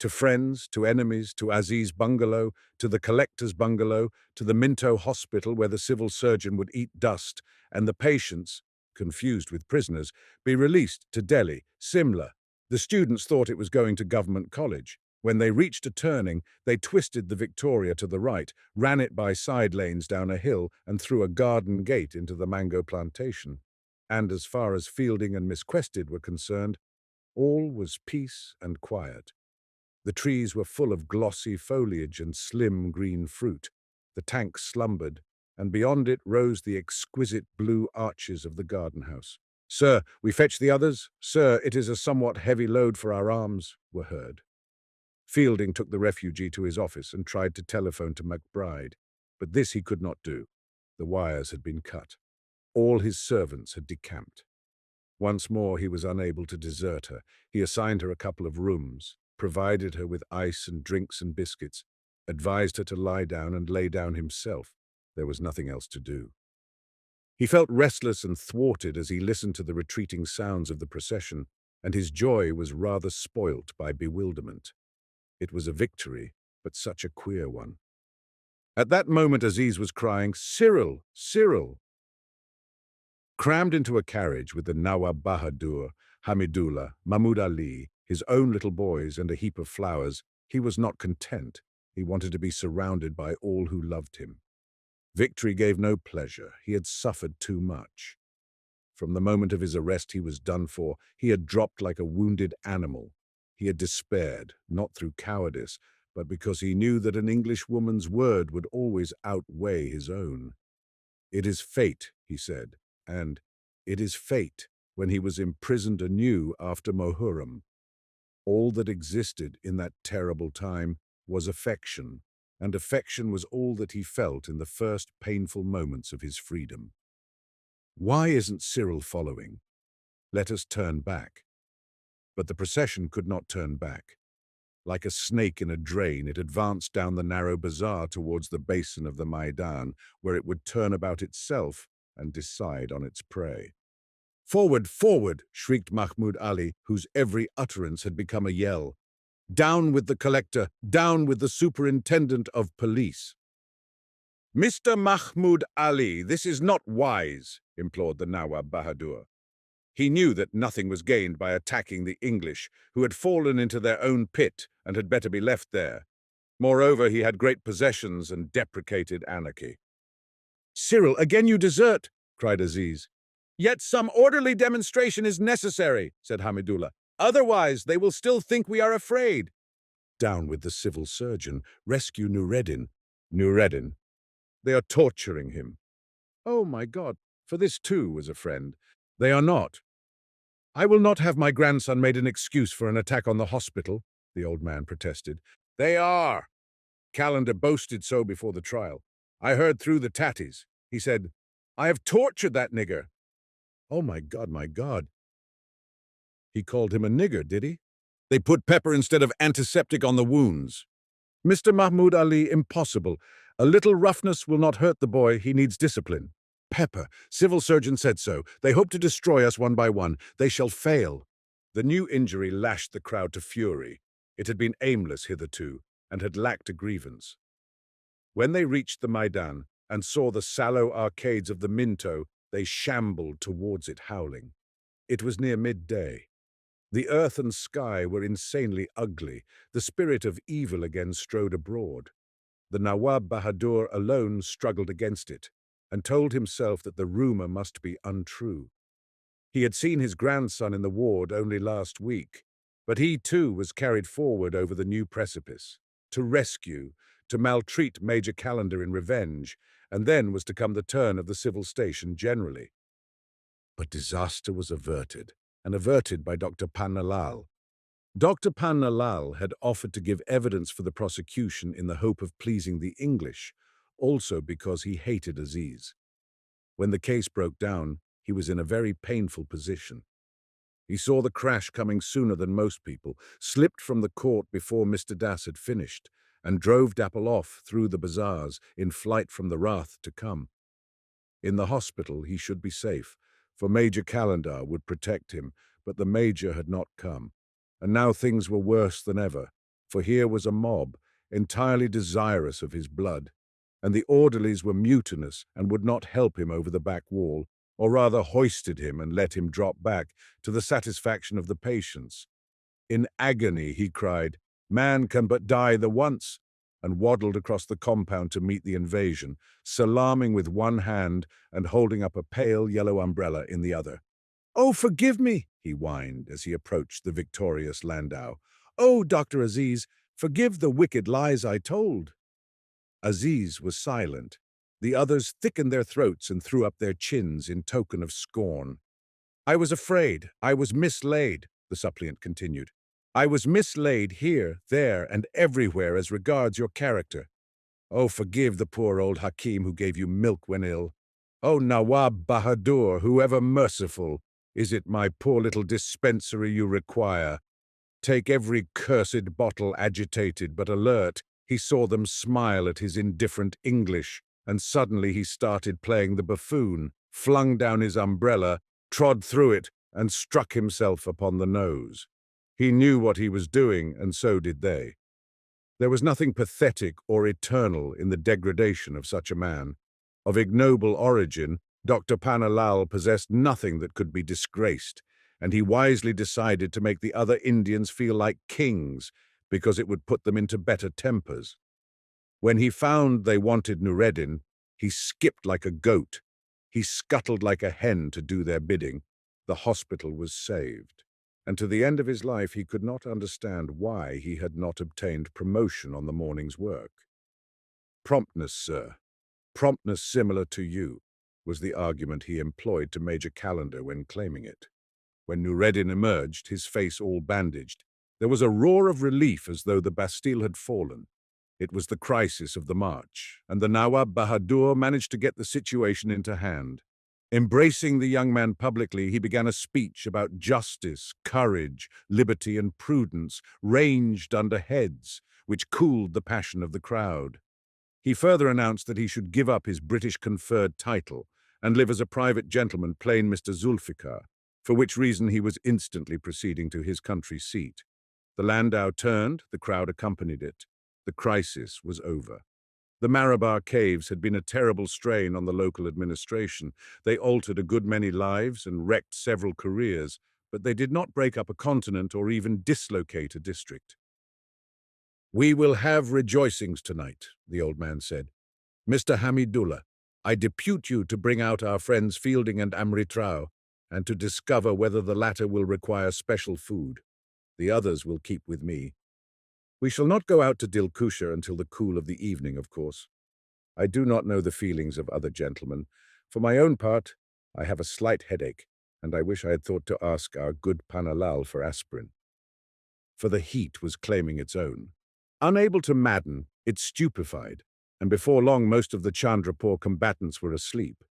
To friends, to enemies, to Aziz's bungalow, to the collector's bungalow, to the Minto hospital where the civil surgeon would eat dust, and the patients, confused with prisoners, be released to Delhi, Simla. The students thought it was going to government college. When they reached a turning, they twisted the Victoria to the right, ran it by side lanes down a hill and through a garden gate into the mango plantation. And as far as Fielding and Miss Quested were concerned, all was peace and quiet. The trees were full of glossy foliage and slim green fruit. The tank slumbered, and beyond it rose the exquisite blue arches of the garden house. "Sir, we fetch the others? Sir, it is a somewhat heavy load for our arms," were heard. Fielding took the refugee to his office and tried to telephone to McBride, but this he could not do. The wires had been cut. All his servants had decamped. Once more he was unable to desert her. He assigned her a couple of rooms, provided her with ice and drinks and biscuits, advised her to lie down and lay down himself. There was nothing else to do. He felt restless and thwarted as he listened to the retreating sounds of the procession, and his joy was rather spoilt by bewilderment. It was a victory, but such a queer one. At that moment Aziz was crying, "Cyril! Cyril!" Crammed into a carriage with the Nawab Bahadur, Hamidullah, Mahmud Ali, his own little boys and a heap of flowers, he was not content. He wanted to be surrounded by all who loved him. Victory gave no pleasure. He had suffered too much. From the moment of his arrest he was done for. He had dropped like a wounded animal. He had despaired, not through cowardice, but because he knew that an Englishwoman's word would always outweigh his own. "It is fate," he said, and "it is fate," when he was imprisoned anew after Mohurrim. All that existed in that terrible time was affection, and affection was all that he felt in the first painful moments of his freedom. Why isn't Cyril following? Let us turn back. But the procession could not turn back. Like a snake in a drain, it advanced down the narrow bazaar towards the basin of the Maidan, where it would turn about itself and decide on its prey. "Forward, forward!" shrieked Mahmud Ali, whose every utterance had become a yell. "Down with the collector! Down with the superintendent of police!" "Mr. Mahmud Ali, this is not wise," implored the Nawab Bahadur. He knew that nothing was gained by attacking the English, who had fallen into their own pit and had better be left there. Moreover, he had great possessions and deprecated anarchy. "Cyril, again you desert!" cried Aziz. "Yet some orderly demonstration is necessary," said Hamidullah. "Otherwise, they will still think we are afraid." "Down with the civil surgeon. Rescue Nureddin." "Nureddin? They are torturing him." "Oh, my God, for this too was a friend." "They are not. I will not have my grandson made an excuse for an attack on the hospital," the old man protested. "They are. Calendar boasted so before the trial. I heard through the tatties. He said, 'I have tortured that nigger.'" "Oh, my God, my God." He called him a nigger, did he? "They put pepper instead of antiseptic on the wounds." "Mr. Mahmud Ali, impossible. A little roughness will not hurt the boy. He needs discipline." "Pepper. Civil surgeon said so. They hope to destroy us one by one. They shall fail." The new injury lashed the crowd to fury. It had been aimless hitherto, and had lacked a grievance. When they reached the Maidan and saw the sallow arcades of the Minto, they shambled towards it, howling. It was near midday. The earth and sky were insanely ugly. The spirit of evil again strode abroad. The Nawab Bahadur alone struggled against it, and told himself that the rumor must be untrue. He had seen his grandson in the ward only last week, but he too was carried forward over the new precipice, to rescue, to maltreat Major Calendar in revenge, and then was to come the turn of the civil station generally. But disaster was averted, and averted by Dr. Pannalal. Dr. Pannalal had offered to give evidence for the prosecution in the hope of pleasing the English, also because he hated Aziz. When the case broke down, he was in a very painful position. He saw the crash coming sooner than most people, slipped from the court before Mr. Das had finished, and drove Dapple off through the bazaars in flight from the wrath to come. In the hospital he should be safe, for Major Calendar would protect him, but the Major had not come. And now things were worse than ever, for here was a mob, entirely desirous of his blood, and the orderlies were mutinous and would not help him over the back wall, or rather hoisted him and let him drop back, to the satisfaction of the patients. In agony he cried, Man can but die the once, and waddled across the compound to meet the invasion, salaaming with one hand and holding up a pale yellow umbrella in the other. "Oh, forgive me," he whined as he approached the victorious landau. "Oh, Dr. Aziz, forgive the wicked lies I told." Aziz was silent. The others thickened their throats and threw up their chins in token of scorn. "I was afraid, I was mislaid," the suppliant continued. "I was mislaid here, there, and everywhere as regards your character. Oh, forgive the poor old Hakim who gave you milk when ill. Oh, Nawab Bahadur, whoever merciful, is it my poor little dispensary you require? Take every cursed bottle agitated but alert. He saw them smile at his indifferent English, and suddenly he started playing the buffoon, flung down his umbrella, trod through it, and struck himself upon the nose. He knew what he was doing, and so did they. There was nothing pathetic or eternal in the degradation of such a man. Of ignoble origin, Dr. Panalal possessed nothing that could be disgraced, and he wisely decided to make the other Indians feel like kings, because it would put them into better tempers. When he found they wanted Nureddin, he skipped like a goat. He scuttled like a hen to do their bidding. The hospital was saved. And to the end of his life he could not understand why he had not obtained promotion on the morning's work. "Promptness, sir. Promptness similar to you," was the argument he employed to Major Calendar when claiming it. When Nureddin emerged, his face all bandaged, there was a roar of relief as though the Bastille had fallen. It was the crisis of the march, and the Nawab Bahadur managed to get the situation into hand. Embracing the young man publicly, he began a speech about justice, courage, liberty, and prudence, ranged under heads, which cooled the passion of the crowd. He further announced that he should give up his British-conferred title and live as a private gentleman, plain Mr. Zulfikar, for which reason he was instantly proceeding to his country seat. The landau turned, the crowd accompanied it. The crisis was over. The Marabar Caves had been a terrible strain on the local administration. They altered a good many lives and wrecked several careers, but they did not break up a continent or even dislocate a district. "We will have rejoicings tonight," the old man said. "Mr. Hamidullah, I depute you to bring out our friends Fielding and Amritrao, and to discover whether the latter will require special food. The others will keep with me. We shall not go out to Dilkusha until the cool of the evening, of course. I do not know the feelings of other gentlemen. For my own part, I have a slight headache, and I wish I had thought to ask our good Panalal for aspirin." For the heat was claiming its own. Unable to madden, it stupefied, and before long most of the Chandrapur combatants were asleep.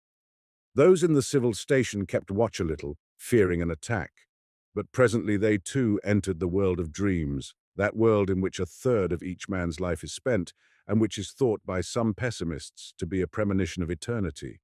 Those in the civil station kept watch a little, fearing an attack. But presently they too entered the world of dreams, that world in which a third of each man's life is spent, and which is thought by some pessimists to be a premonition of eternity.